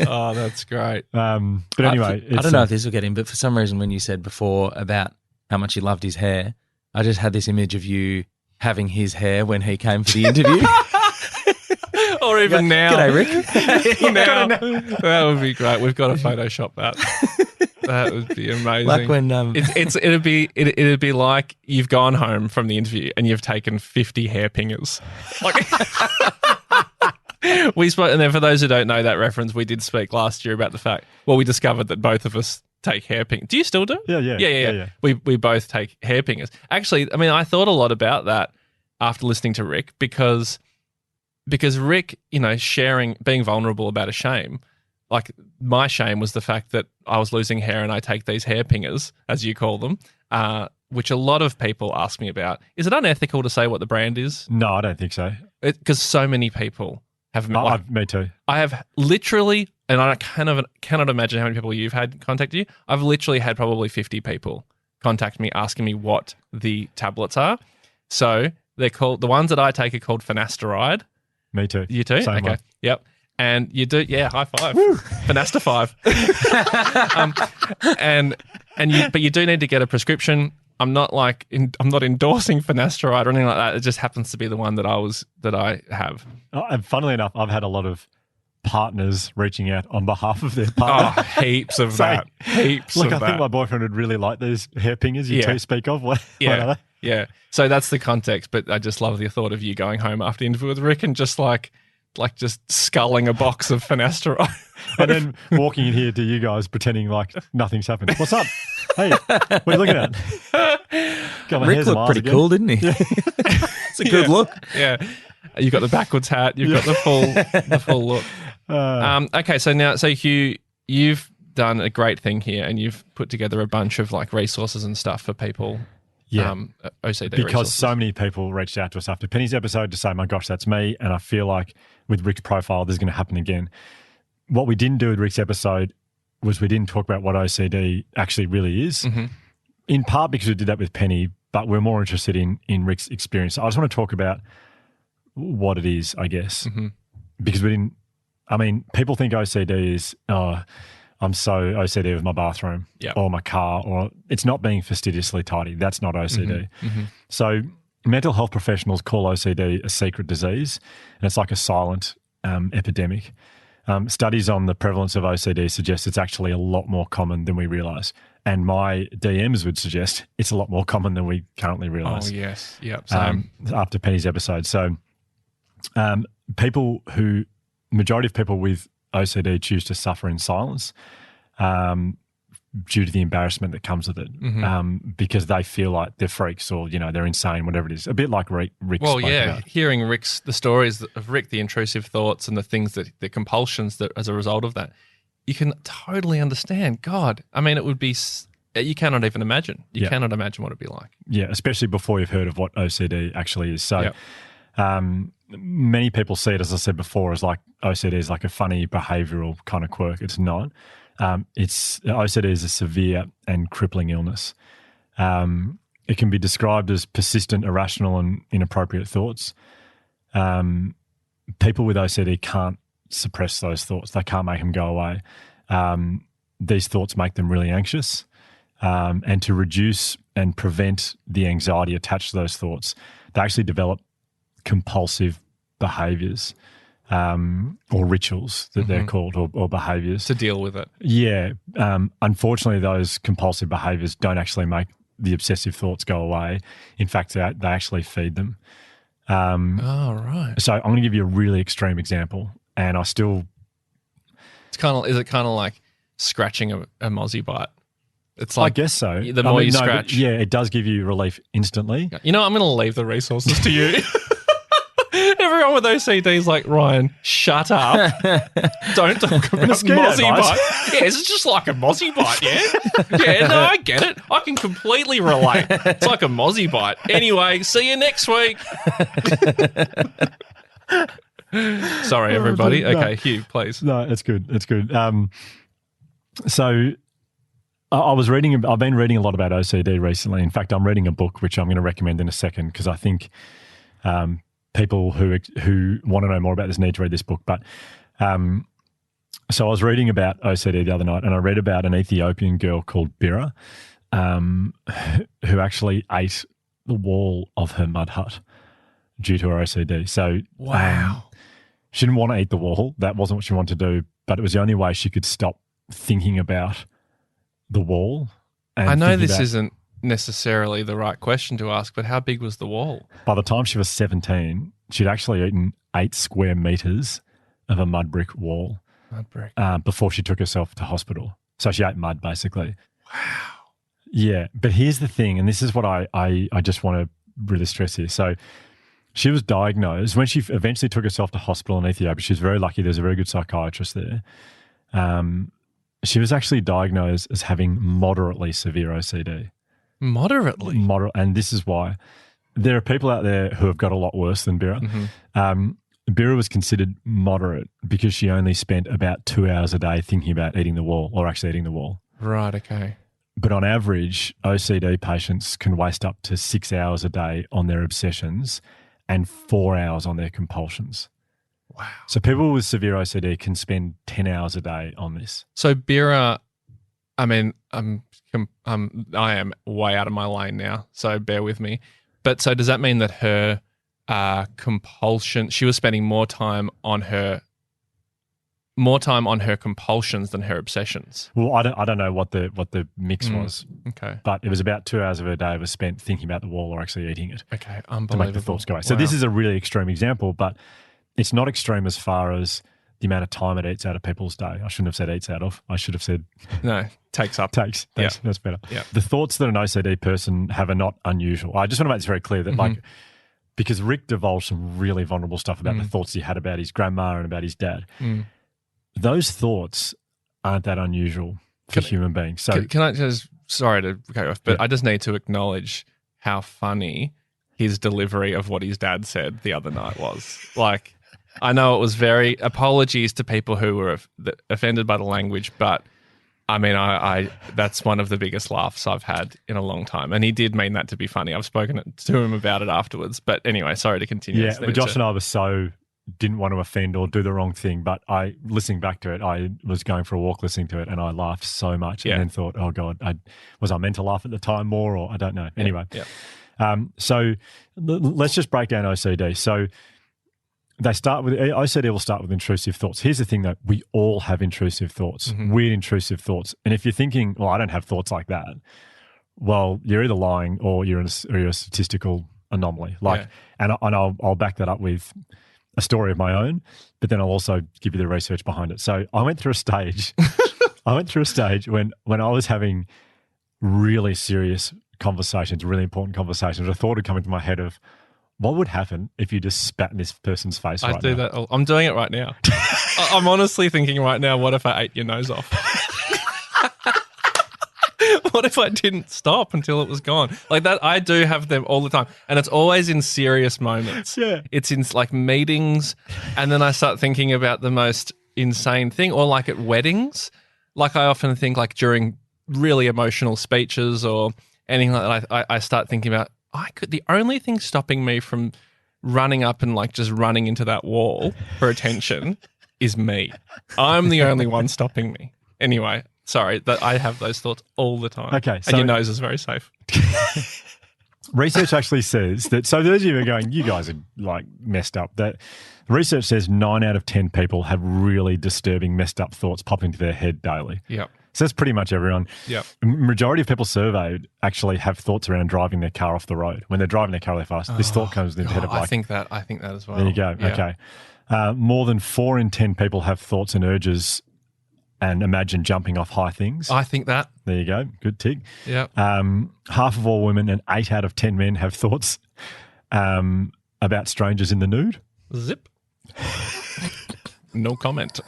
Oh, that's great. But anyway. I don't know if this will get him, but for some reason when you said before about how much you loved his hair, I just had this image of you having his hair when he came for the interview. Or even now. G'day, Rick. Now. That would be great. We've got to Photoshop that. That would be amazing. Like when it'd be like you've gone home from the interview and you've taken 50 hairpingers. Like we spoke, and then for those who don't know that reference, we did speak last year about the fact. Well, we discovered that both of us take hairping. Do you still do? Yeah. We both take hairpingers. Actually, I mean, I thought a lot about that after listening to Rick because Rick, being vulnerable about a shame. Like my shame was the fact that I was losing hair and I take these hairpingers, as you call them, which a lot of people ask me about. Is it unethical to say what the brand is? No, I don't think so. Because so many people have. Me too. I have literally, and I cannot imagine how many people you've had contact you. I've literally had probably 50 people contact me asking me what the tablets are. So they're called, the ones that I take are called finasteride. Me too. You too? Same okay. one. Yep. And you do, high five. Finasta 5. But you do need to get a prescription. I'm not endorsing finasteride or anything like that. It just happens to be the one that I have. And funnily enough, I've had a lot of partners reaching out on behalf of their partner. Oh, heaps of that. Heaps of that. I think my boyfriend would really like these hairpingers you two speak of. What are they? Yeah. So that's the context, but I just love the thought of you going home after the interview with Rick and just just sculling a box of finasteride. And then walking in here to you guys pretending like nothing's happened. What's up? Hey, what are you looking at? Rick looked pretty cool, didn't he? It's a good look. Yeah. You've got the backwards hat. You've got the full look. Okay, so Hugh, you've done a great thing here and you've put together a bunch of resources and stuff for people. OCD because resources. So many people reached out to us after Penny's episode to say, my gosh, that's me. And I feel like with Rick's profile, this is going to happen again. What we didn't do with Rick's episode was we didn't talk about what OCD actually really is, in part because we did that with Penny, but we're more interested in Rick's experience. So I just want to talk about what it is, I guess, because people think OCD is, I'm so OCD with my bathroom or my car, or it's not being fastidiously tidy. That's not OCD. So mental health professionals call OCD a secret disease, and it's like a silent epidemic. Studies on the prevalence of OCD suggest it's actually a lot more common than we realise. And my DMs would suggest it's a lot more common than we currently realise. Oh, yes. Yep, same. After Penny's episode. So majority of people with OCD choose to suffer in silence due to the embarrassment that comes with it, because they feel like they're freaks or they're insane, whatever it is. A bit like Rick. Well, about. Hearing the stories of Rick, the intrusive thoughts and the things the compulsions that as a result of that, you can totally understand. God, I mean, it would be. You cannot even imagine. You cannot imagine what it'd be like. Yeah, especially before you've heard of what OCD actually is. So. Many people see it, as I said before, as like OCD is like a funny behavioural kind of quirk. It's not. OCD is a severe and crippling illness. It can be described as persistent, irrational and inappropriate thoughts. People with OCD can't suppress those thoughts. They can't make them go away. These thoughts make them really anxious. And to reduce and prevent the anxiety attached to those thoughts, they actually develop compulsive behaviours or rituals that they're called, or behaviours. To deal with it. Yeah. Unfortunately, those compulsive behaviours don't actually make the obsessive thoughts go away. In fact, they actually feed them. Right. So I'm going to give you a really extreme example, and I still... Is it kind of like scratching a mozzie bite? It's like, I guess so. The more you scratch. Yeah, it does give you relief instantly. I'm going to leave the resources to you. Everyone with OCD is like, Ryan, shut up. Don't talk about mozzie bite. Yeah, it's just like a mozzie bite, yeah? Yeah, no, I get it. I can completely relate. It's like a mozzie bite. Anyway, see you next week. Sorry, everybody. Okay, Hugh, please. No, it's good. It's good. So I've been reading a lot about OCD recently. In fact, I'm reading a book, which I'm going to recommend in a second, because I think people who want to know more about this need to read this book. But so I was reading about OCD the other night, and I read about an Ethiopian girl called Bira, who actually ate the wall of her mud hut due to her OCD. So wow. She didn't want to eat the wall. That wasn't what she wanted to do, but it was the only way she could stop thinking about the wall. And I know this isn't necessarily the right question to ask, but how big was the wall? By the time she was 17, she'd actually eaten 8 square meters of a mud brick wall. Mud brick. Before she took herself to hospital. So she ate mud, basically. Wow. Yeah, but here's the thing, and this is what I just want to really stress here. So she was diagnosed when she eventually took herself to hospital in Ethiopia. She was very lucky. There's a very good psychiatrist there. She was actually diagnosed as having moderately severe OCD. Moderately? And this is why. There are people out there who have got a lot worse than Bira. Mm-hmm. Bira was considered moderate because she only spent about 2 hours a day thinking about eating the wall or actually eating the wall. Right, okay. But on average, OCD patients can waste up to 6 hours a day on their obsessions and 4 hours on their compulsions. Wow. So people with severe OCD can spend 10 hours a day on this. So Bira, I mean, I am way out of my lane now, so bear with me. But so does that mean that her compulsion, she was spending more time on her compulsions than her obsessions? Well, I don't know what the mix was. Okay. But it was about 2 hours of her day was spent thinking about the wall or actually eating it. Okay, To unbelievable. make the thoughts go away. So this is a really extreme example, but it's not extreme as far as the amount of time it eats out of people's day. I shouldn't have said eats out of. I should have said No, takes up. takes. That's better. Yeah. The thoughts that an OCD person have are not unusual. I just want to make this very clear that because Rick divulged some really vulnerable stuff about the thoughts he had about his grandma and about his dad. Those thoughts aren't that unusual for human beings. So Can I just, sorry to go off, but I just need to acknowledge how funny his delivery of what his dad said the other night was. Like, I know it was very, apologies to people who were offended by the language, but I mean, I that's one of the biggest laughs I've had in a long time. And he did mean that to be funny. I've spoken to him about it afterwards. But anyway, sorry to continue. yeah, but Josh and I didn't want to offend or do the wrong thing, but listening back to it, I was going for a walk listening to it and I laughed so much and then thought, oh God, was I meant to laugh at the time more or I don't know. Anyway, so let's just break down OCD. So OCD will start with intrusive thoughts. Here's the thing though, we all have intrusive thoughts, weird intrusive thoughts. And if you're thinking, well, I don't have thoughts like that, well, you're either lying or you're a statistical anomaly. And I'll back that up with a story of my own, but then I'll also give you the research behind it. So I went through a stage. when I was having really serious conversations, really important conversations. A thought had come into my head of what would happen if you just spat in this person's face right now. I do that. I'm doing it right now. I'm honestly thinking right now, what if I ate your nose off? What if I didn't stop until it was gone? Like that, I do have them all the time. And it's always in serious moments. Yeah. It's in like meetings. And then I start thinking about the most insane thing, or like at weddings. Like I often think like during really emotional speeches or anything like that, I start thinking about, the only thing stopping me from running up and like just running into that wall for attention is me. I'm the only one stopping me. Anyway, sorry, that I have those thoughts all the time. Okay, and your nose is very safe. Research actually says that, so those of you who are going, you guys are like messed up, that research says 9 out of 10 people have really disturbing, messed up thoughts pop into their head daily. Yeah. So that's pretty much everyone. Yeah. Majority of people surveyed actually have thoughts around driving their car off the road. When they're driving their car really fast, this thought comes into their head of like, I think that as well. There you go. Yeah. Okay. More than 4 in 10 people have thoughts and urges and imagine jumping off high things. I think that. There you go. Good tick. Yeah. Half of all women and 8 out of 10 men have thoughts about strangers in the nude. Zip. No comment.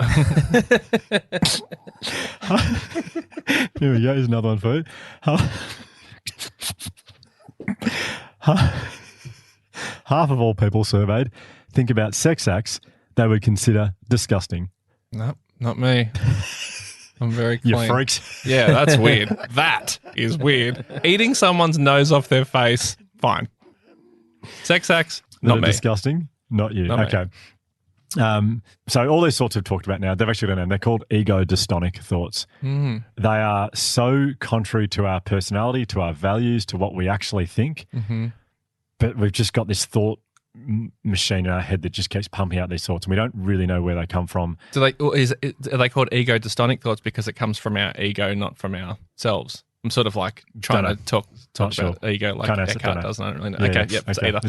Here we go. Here's another one for you. Half of all people surveyed think about sex acts they would consider disgusting. No, not me. I'm very clean. You freaks. Yeah, that's weird. That is weird. Eating someone's nose off their face, fine. Sex acts, not me. Disgusting, not you. Not okay. So all these thoughts we've talked about now, they've actually got a name. They're called ego-dystonic thoughts. They are so contrary to our personality, to our values, to what we actually think. But we've just got this thought machine in our head that just keeps pumping out these thoughts, and we don't really know where they come from. Are they called ego dystonic thoughts because it comes from our ego, not from ourselves? I'm sort of like trying to talk about ego like Eckhart doesn't. I don't really know. Okay, yep, okay. Either.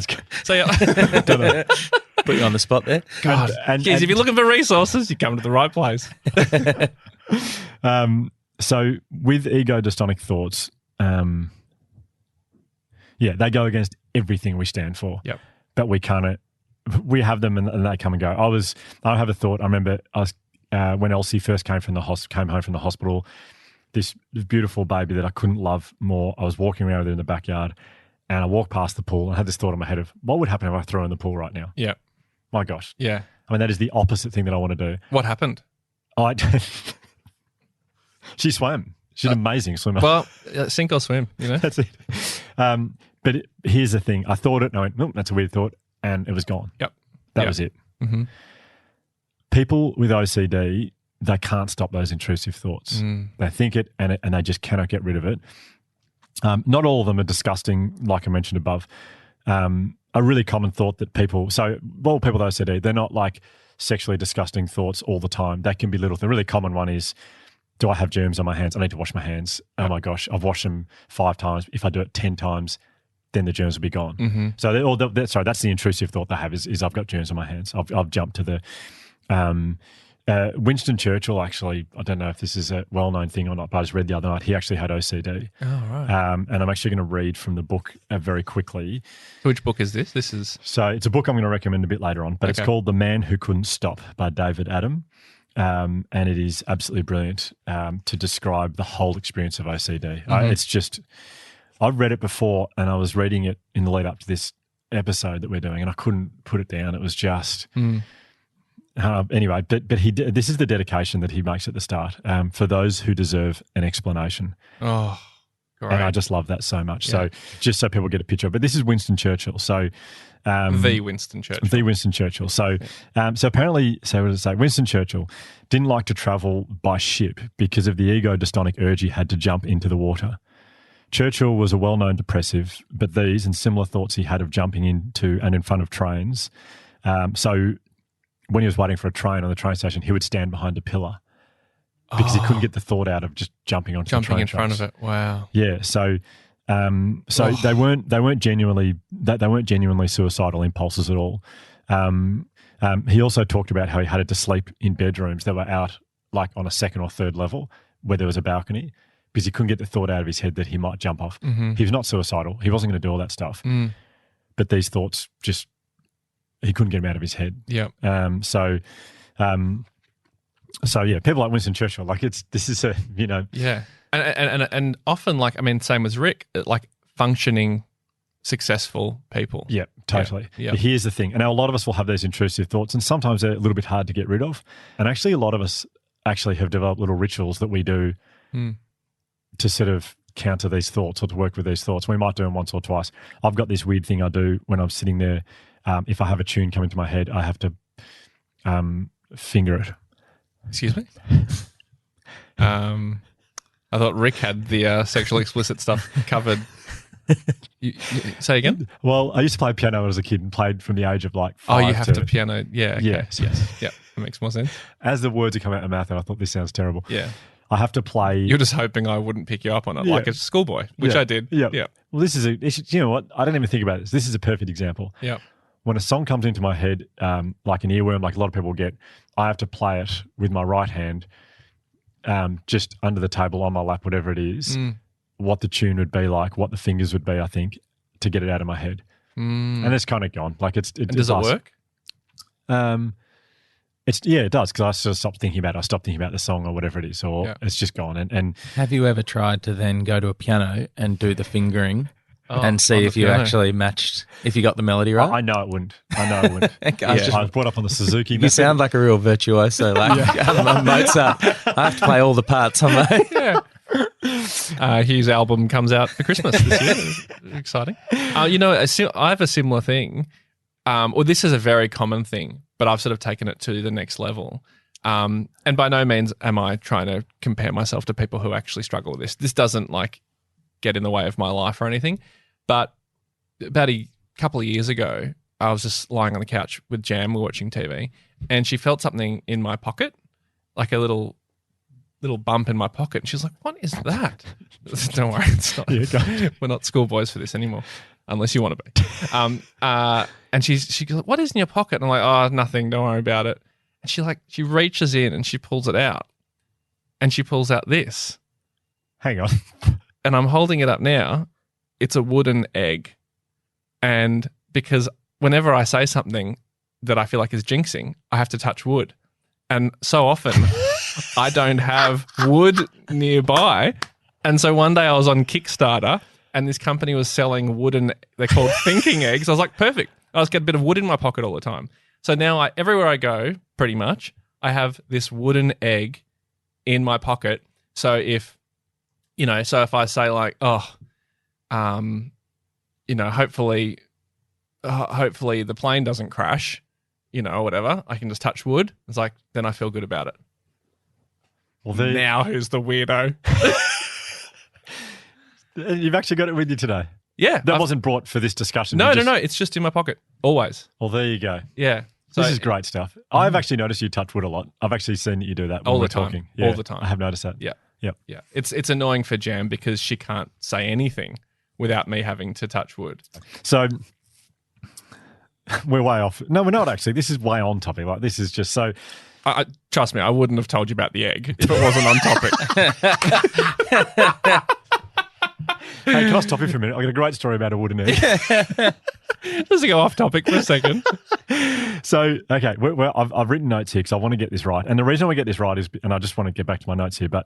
So yeah. Put you on the spot there. God, and if you're looking for resources, you come to the right place. So with ego dystonic thoughts, they go against everything we stand for. Yep. But we have them and they come and go. I have a thought. I remember when Elsie first came home from the hospital, this beautiful baby that I couldn't love more. I was walking around with her in the backyard, and I walked past the pool and I had this thought in my head of what would happen if I throw her in the pool right now? Yeah. My gosh. Yeah. I mean, that is the opposite thing that I want to do. What happened? She swam. She's an amazing swimmer. Well, sink or swim, you know? That's it. But here's the thing. I thought it and I went, that's a weird thought, and it was gone. Yep. That was it. Mm-hmm. People with OCD, they can't stop those intrusive thoughts. They think it and they just cannot get rid of it. Not all of them are disgusting, like I mentioned above. A really common thought that people with OCD, they're not like sexually disgusting thoughts all the time. They can be little. The really common one is, do I have germs on my hands? I need to wash my hands. Oh my gosh, I've washed them 5 times. If I do it 10 times, then the germs will be gone. Mm-hmm. So that's the intrusive thought they have is I've got germs on my hands. I've jumped to the Winston Churchill, actually, I don't know if this is a well-known thing or not, but I just read the other night, he actually had OCD. Oh, right. And I'm actually going to read from the book very quickly. Which book is this? So it's a book I'm going to recommend a bit later on, but It's called The Man Who Couldn't Stop by David Adam. And it is absolutely brilliant to describe the whole experience of OCD. Mm-hmm. It's just, I've read it before and I was reading it in the lead up to this episode that we're doing and I couldn't put it down. It was just... anyway, but this is the dedication that he makes at the start for those who deserve an explanation. Oh, great. And I just love that so much. Yeah. So just so people get a picture. But this is Winston Churchill. So the Winston Churchill. The Winston Churchill. So so apparently, so what does it say? Winston Churchill didn't like to travel by ship because of the ego dystonic urge he had to jump into the water. Churchill was a well-known depressive, but these and similar thoughts he had of jumping into and in front of trains. So when he was waiting for a train on the train station, he would stand behind a pillar because he couldn't get the thought out of just jumping onto the train in front of it. Wow. Yeah. So they weren't genuinely suicidal impulses at all. He also talked about how he had to sleep in bedrooms that were out like on a second or third level where there was a balcony because he couldn't get the thought out of his head that he might jump off. Mm-hmm. He was not suicidal. He wasn't going to do all that stuff. But these thoughts just... he couldn't get him out of his head. Yeah. So yeah, people like Winston Churchill, like this is a, you know. Yeah. And often, like, I mean, same as Rick, like functioning, successful people. Yeah, totally. Yeah. But here's the thing. And now a lot of us will have those intrusive thoughts and sometimes they're a little bit hard to get rid of. And actually a lot of us actually have developed little rituals that we do to sort of counter these thoughts or to work with these thoughts. We might do them once or twice. I've got this weird thing I do when I'm sitting there. If I have a tune come into my head, I have to finger it. Excuse me? I thought Rick had the sexually explicit stuff covered. You say again? Well, I used to play piano as a kid and played from the age of like 5 you have to piano. Yeah. Okay. Yes. Yeah, that makes more sense. As the words are coming out of my mouth, and I thought this sounds terrible. Yeah. I have to play. You're just hoping I wouldn't pick you up on it like a schoolboy, which I did. Yeah. Yeah. Well, you know what? I don't even think about this. This is a perfect example. Yeah. When a song comes into my head, like an earworm, like a lot of people get, I have to play it with my right hand, just under the table on my lap, whatever it is, what the tune would be like, what the fingers would be, I think, to get it out of my head. And it's kind of gone. Like does it work? It does, because I sort of stopped thinking about it. I stopped thinking about the song or whatever it is, or it's just gone. And have you ever tried to then go to a piano and do the fingering? And see if you actually matched, if you got the melody right? I know it wouldn't. Okay, I was brought up on the Suzuki method. You sound like a real virtuoso, like Mozart. I have to play all the parts on my... Hugh's album comes out for Christmas this year. Exciting. You know, I have a similar thing. Well, this is a very common thing, but I've sort of taken it to the next level. And by no means am I trying to compare myself to people who actually struggle with this. This doesn't like get in the way of my life or anything. But about a couple of years ago, I was just lying on the couch with Jam, we're watching TV, and she felt something in my pocket, like a little bump in my pocket. And she was like, "What is that?" Don't worry, it's not. We're not schoolboys for this anymore, unless you want to be. And she goes, "What is in your pocket?" And I'm like, "Oh, nothing. Don't worry about it." And she reaches in and she pulls it out, and she pulls out this. Hang on. And I'm holding it up now. It's a wooden egg, and because whenever I say something that I feel like is jinxing, I have to touch wood, and so often. I don't have wood nearby. And so one day I was on Kickstarter and this company was selling wooden, they're called thinking eggs. I was like, perfect. I just get a bit of wood in my pocket all the time. So now everywhere I go, pretty much, I have this wooden egg in my pocket. So if I say like, hopefully the plane doesn't crash, or whatever, I can just touch wood. It's like, then I feel good about it. Well, now who's the weirdo? You've actually got it with you today. Yeah. That wasn't brought for this discussion. No. It's just in my pocket. Always. Well, there you go. Yeah. So, this is great stuff. I've actually noticed you touch wood a lot. I've actually seen that you do that when we're talking. Yeah, all the time. I have noticed that. Yeah. Yep. Yeah. It's annoying for Jam because she can't say anything without me having to touch wood. So we're way off. No, we're not actually. This is way on topic. Like this is just so... trust me, I wouldn't have told you about the egg if it wasn't on topic. Hey, can I stop you for a minute? I've got a great story about a wooden egg. Just to go off topic for a second. So, okay, I've written notes here because I want to get this right. And the reason I want to get this right is, and I just want to get back to my notes here, but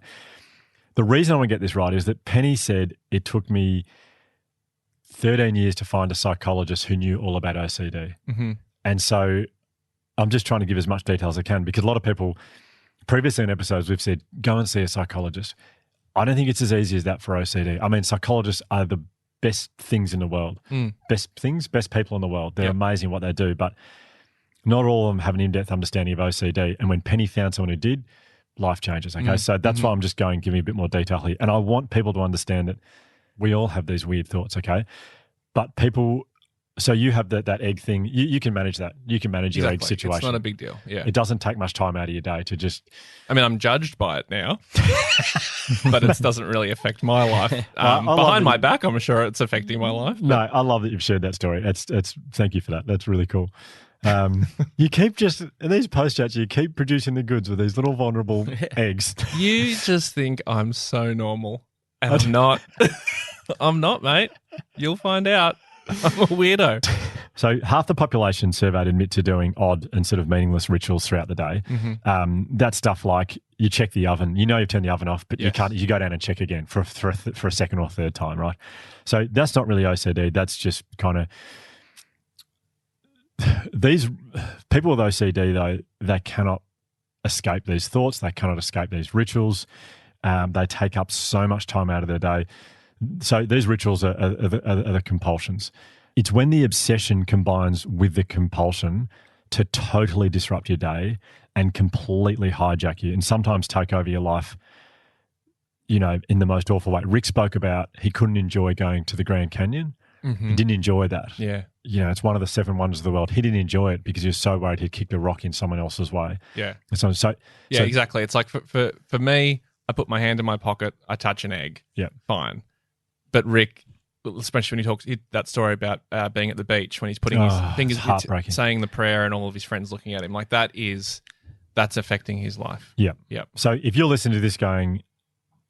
the reason I want to get this right is that Penny said it took me 13 years to find a psychologist who knew all about OCD. Mm-hmm. And so I'm just trying to give as much detail as I can because a lot of people, previously in episodes, we've said, go and see a psychologist. I don't think it's as easy as that for OCD. I mean, psychologists are the best things in the world. Best people in the world. They're amazing what they do, but not all of them have an in-depth understanding of OCD. And when Penny found someone who did, life changes. Okay, so that's why I'm just giving a bit more detail here. And I want people to understand that we all have these weird thoughts, okay? But people... So you have that egg thing. You can manage that. You can manage your egg situation. It's not a big deal. Yeah. It doesn't take much time out of your day to just... I mean, I'm judged by it now, but it doesn't really affect my life. Behind my back, I'm sure it's affecting my life. No, I love that you've shared that story. Thank you for that. That's really cool. You keep in these post chats, you keep producing the goods with these little vulnerable eggs. You just think I'm so normal. And I'm not. I'm not, mate. You'll find out. I'm a weirdo. So half the population surveyed admit to doing odd and sort of meaningless rituals throughout the day. Mm-hmm. That's stuff like you check the oven. You know you've turned the oven off, but you can't. You go down and check again for a second or third time, right? So that's not really OCD. That's just kind of these people with OCD, though, they cannot escape these thoughts. They cannot escape these rituals. They take up so much time out of their day. So these rituals are the compulsions. It's when the obsession combines with the compulsion to totally disrupt your day and completely hijack you and sometimes take over your life, in the most awful way. Rick spoke about he couldn't enjoy going to the Grand Canyon. Mm-hmm. He didn't enjoy that. Yeah. It's one of the 7 wonders of the world. He didn't enjoy it because he was so worried he'd kicked a rock in someone else's way. Yeah. So exactly. It's like for me, I put my hand in my pocket, I touch an egg. Yeah. Fine. But Rick, especially when he talks that story about being at the beach when he's putting his fingers, saying the prayer and all of his friends looking at him, like that's affecting his life. Yeah. Yeah. So if you're listening to this going,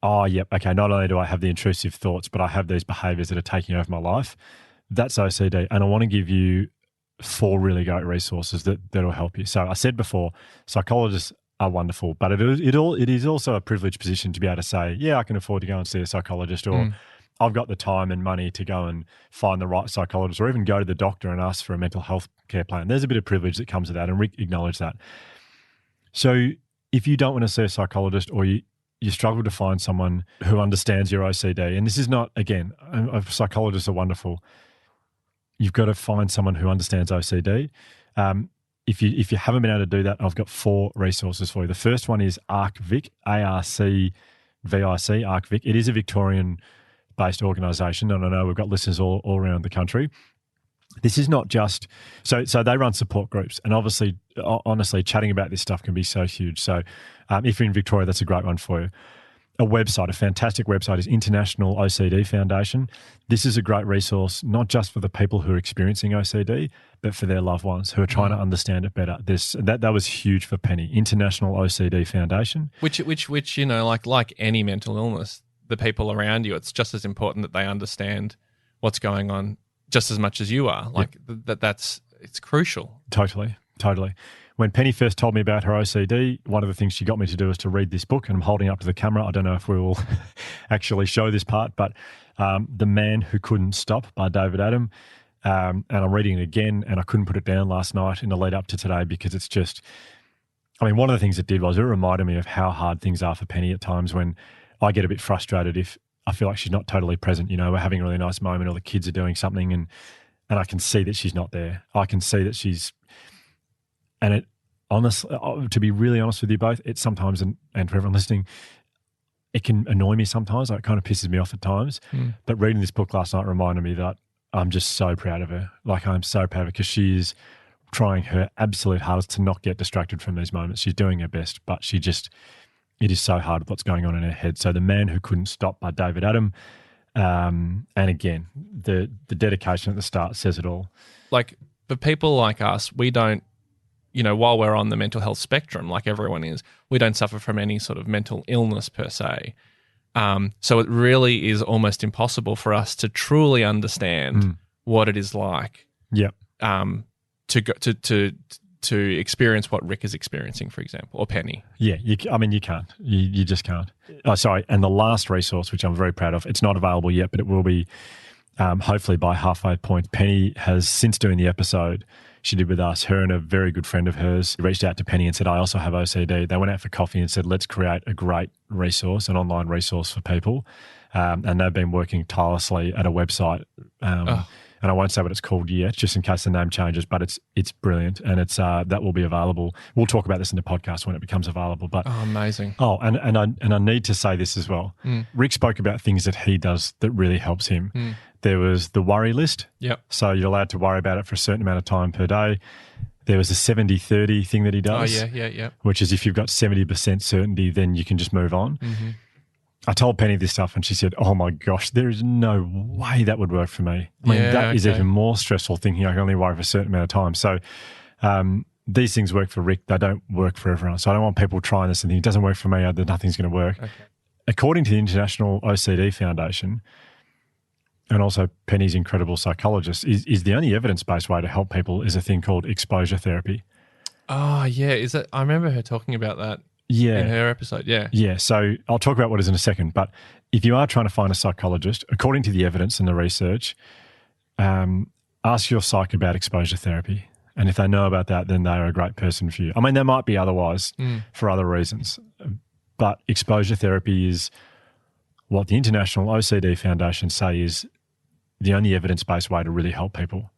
oh, yep, okay, not only do I have the intrusive thoughts, but I have these behaviors that are taking over my life, that's OCD. And I want to give you 4 really great resources that'll help you. So I said before, psychologists are wonderful, but it is also a privileged position to be able to say, yeah, I can afford to go and see a psychologist, or I've got the time and money to go and find the right psychologist, or even go to the doctor and ask for a mental health care plan. There's a bit of privilege that comes with that, and Rick acknowledged that. So if you don't want to see a psychologist, or you struggle to find someone who understands your OCD, and this is not, again, psychologists are wonderful, you've got to find someone who understands OCD. If you haven't been able to do that, I've got 4 resources for you. The first one is ARCVIC, ARCVIC, ARCVIC. It is a Victorian-based organisation, and I know we've got listeners all around the country. this is not just so they run support groups, and obviously, honestly, chatting about this stuff can be so huge. So if you're in Victoria, that's a great one for you. A fantastic website is International OCD Foundation. This is a great resource, not just for the people who are experiencing OCD, but for their loved ones who are trying to understand it better. That was huge for Penny. International OCD Foundation. Which like any mental illness, the people around you, it's just as important that they understand what's going on just as much as you are. Like it's crucial. Totally. When Penny first told me about her OCD, one of the things she got me to do was to read this book, and I'm holding up to the camera. I don't know if we will actually show this part, but The Man Who Couldn't Stop by David Adam. And I'm reading it again, and I couldn't put it down last night in the lead up to today because it's just, one of the things it did was it reminded me of how hard things are for Penny at times when I get a bit frustrated if I feel like she's not totally present. We're having a really nice moment or the kids are doing something and I can see that she's not there. I can see that she's, and it honestly, to be really honest with you both, it sometimes, and for everyone listening, it can annoy me sometimes. Like, it kind of pisses me off at times. But reading this book last night reminded me that I'm just so proud of her. Like, I'm so proud of her because she is trying her absolute hardest to not get distracted from these moments. She's doing her best, but it is so hard what's going on in her head. So The Man Who Couldn't Stop by David Adam. And again, the dedication at the start says it all. Like, for people like us, we don't, while we're on the mental health spectrum, like everyone is, we don't suffer from any sort of mental illness per se. So it really is almost impossible for us to truly understand what it is like. Yeah. To experience what Rick is experiencing, for example, or Penny. Yeah, you can't. You just can't. Oh, sorry. And the last resource, which I'm very proud of, it's not available yet, but it will be hopefully by halfway point. Penny has, since doing the episode she did with us, her and a very good friend of hers reached out to Penny and said, I also have OCD. They went out for coffee and said, let's create a great resource, an online resource for people. And they've been working tirelessly at a website. And I won't say what it's called yet, just in case the name changes, but it's brilliant, and it's that will be available. We'll talk about this in the podcast when it becomes available. But amazing! And I need to say this as well. Rick spoke about things that he does that really helps him. There was the worry list. Yep. So you're allowed to worry about it for a certain amount of time per day. There was a 70-30 thing that he does. Oh yeah. Which is if you've got 70% certainty, then you can just move on. I told Penny this stuff and she said, oh my gosh, there is no way that would work for me. That is even more stressful, thinking I can only worry for a certain amount of time. So these things work for Rick. They don't work for everyone. So I don't want people trying this and thinking, it doesn't work for me, nothing's going to work. Okay. According to the International OCD Foundation, and also Penny's incredible psychologist, is the only evidence-based way to help people is a thing called exposure therapy. Oh, yeah. Is it? I remember her talking about that. Yeah. In her episode, yeah. Yeah, so I'll talk about what it is in a second. But if you are trying to find a psychologist, according to the evidence and the research, ask your psych about exposure therapy. And if they know about that, then they are a great person for you. They might be otherwise for other reasons. But exposure therapy is what the International OCD Foundation say is the only evidence-based way to really help people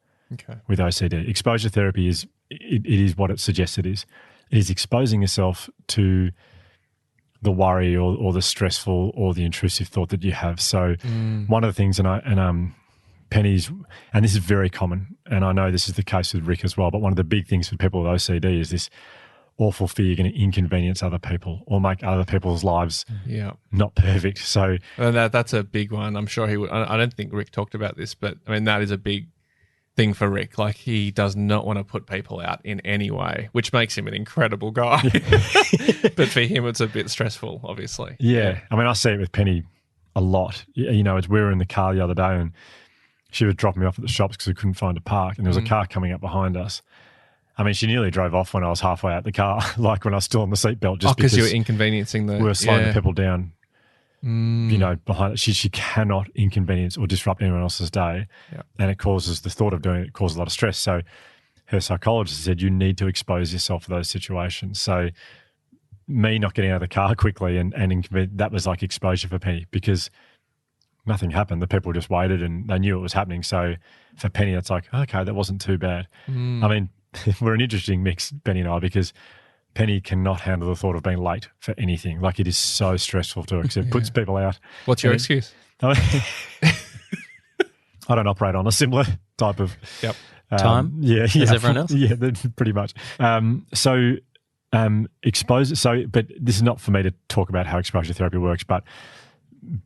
with OCD. Exposure therapy is it is what it suggests it is. It is exposing yourself to the worry or the stressful or the intrusive thought that you have. So one of the things, and Penny's, and this is very common, and I know this is the case with Rick as well, but one of the big things for people with OCD is this awful fear you're going to inconvenience other people or make other people's lives not perfect. So that's a big one. I'm sure he would. I don't think Rick talked about this, but that is a big thing for Rick. Like, he does not want to put people out in any way, which makes him an incredible guy. But for him, it's a bit stressful, obviously. Yeah. I see it with Penny a lot. We were in the car the other day and she was dropping me off at the shops because we couldn't find a park, and there was a car coming up behind us. She nearly drove off when I was halfway out the car, like when I was still on the seatbelt, just because you were inconveniencing we were slowing the people down. Behind it. She cannot inconvenience or disrupt anyone else's day. Yeah. And the thought of doing it causes a lot of stress. So her psychologist said, you need to expose yourself to those situations. So me not getting out of the car quickly and that was like exposure for Penny, because nothing happened. The people just waited and they knew it was happening. So for Penny, it's like, okay, that wasn't too bad. We're an interesting mix, Penny and I, because Penny cannot handle the thought of being late for anything. Like, it is so stressful to her because it puts people out. What's your excuse? I don't operate on a similar type of time. Yeah, as everyone else. Yeah, pretty much. Expose. So, but this is not for me to talk about how exposure therapy works. But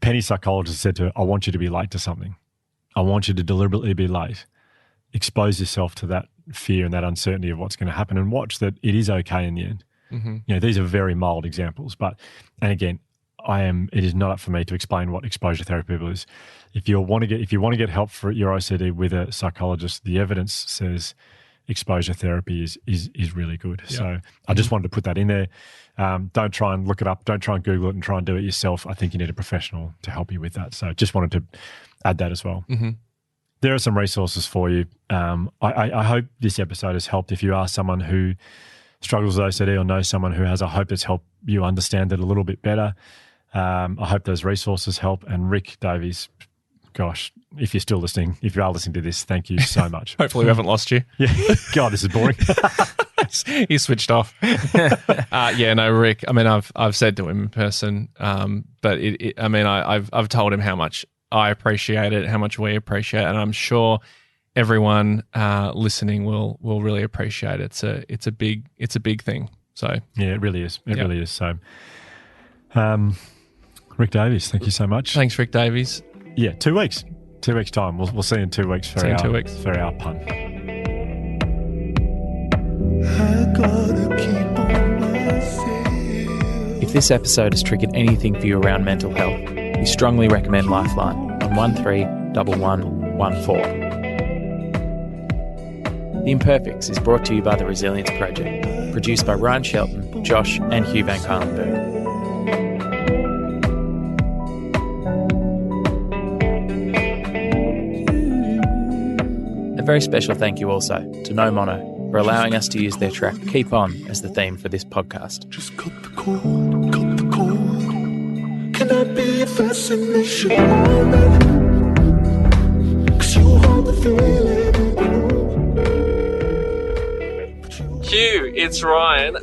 Penny's psychologist said to her, "I want you to be late to something. I want you to deliberately be late. Expose yourself to that fear and that uncertainty of what's going to happen, and watch that it is okay in the end." Mm-hmm. You know, these are very mild examples, but and again, it is not up for me to explain what exposure therapy is. If you want to get help for your OCD with a psychologist, the evidence says exposure therapy is really good. Yep. So I just wanted to put that in there. Don't try and look it up. Don't try and Google it and try and do it yourself. I think you need a professional to help you with that. So just wanted to add that as well. Mm-hmm. There are some resources for you. I hope this episode has helped. If you are someone who struggles with OCD or knows someone who has, I hope it's helped you understand it a little bit better. I hope those resources help. And Rick Davies, gosh, if you're still listening, if you are listening to this, thank you so much. Hopefully we haven't lost you. Yeah. God, this is boring. He switched off. No, Rick. I mean, I've said to him in person, but I've told him how much I appreciate it, how much we appreciate it, and I'm sure everyone listening will really appreciate it. It's a big thing. So yeah, it really is. It really is. So, Rick Davies, thank you so much. Thanks, Rick Davies. Yeah, 2 weeks. 2 weeks time. We'll see you in 2 weeks for our pun. If this episode has triggered anything for you around mental health, we strongly recommend Lifeline on 131114. The Imperfects is brought to you by the Resilience Project, produced by Ryan Shelton, Josh and Hugh Van Carlenberg. A very special thank you also to No Mono for allowing us to use their track Keep On as the theme for this podcast. Just cut the cord. Can I be a fascination moment? 'Cause you hold the feeling. Hugh, it's Ryan.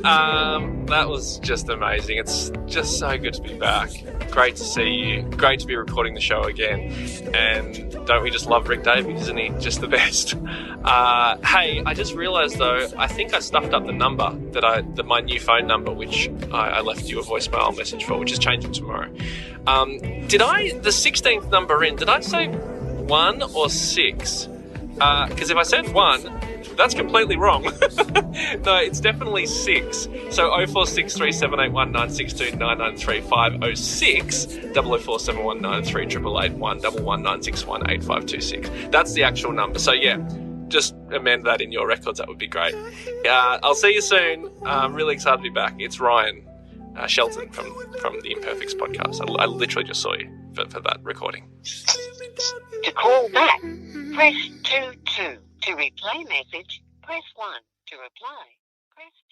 That was just amazing. It's just so good to be back. Great to see you. Great to be recording the show again. And don't we just love Rick Davies? Isn't he just the best? Hey, I just realised though, I think I stuffed up the number my new phone number, which I left you a voicemail message for, which is changing tomorrow. The 16th number in, did I say 1 or 6? Because if I said 1, that's completely wrong. No, it's definitely 6. So 0463781962993506 004719388811196185526. That's the actual number. So yeah, just amend that in your records. That would be great. I'll see you soon. I'm really excited to be back. It's Ryan Shelton from the Imperfects podcast. I literally just saw you for that recording. To call back, press 22. To replay message, press 1. To reply, press 2.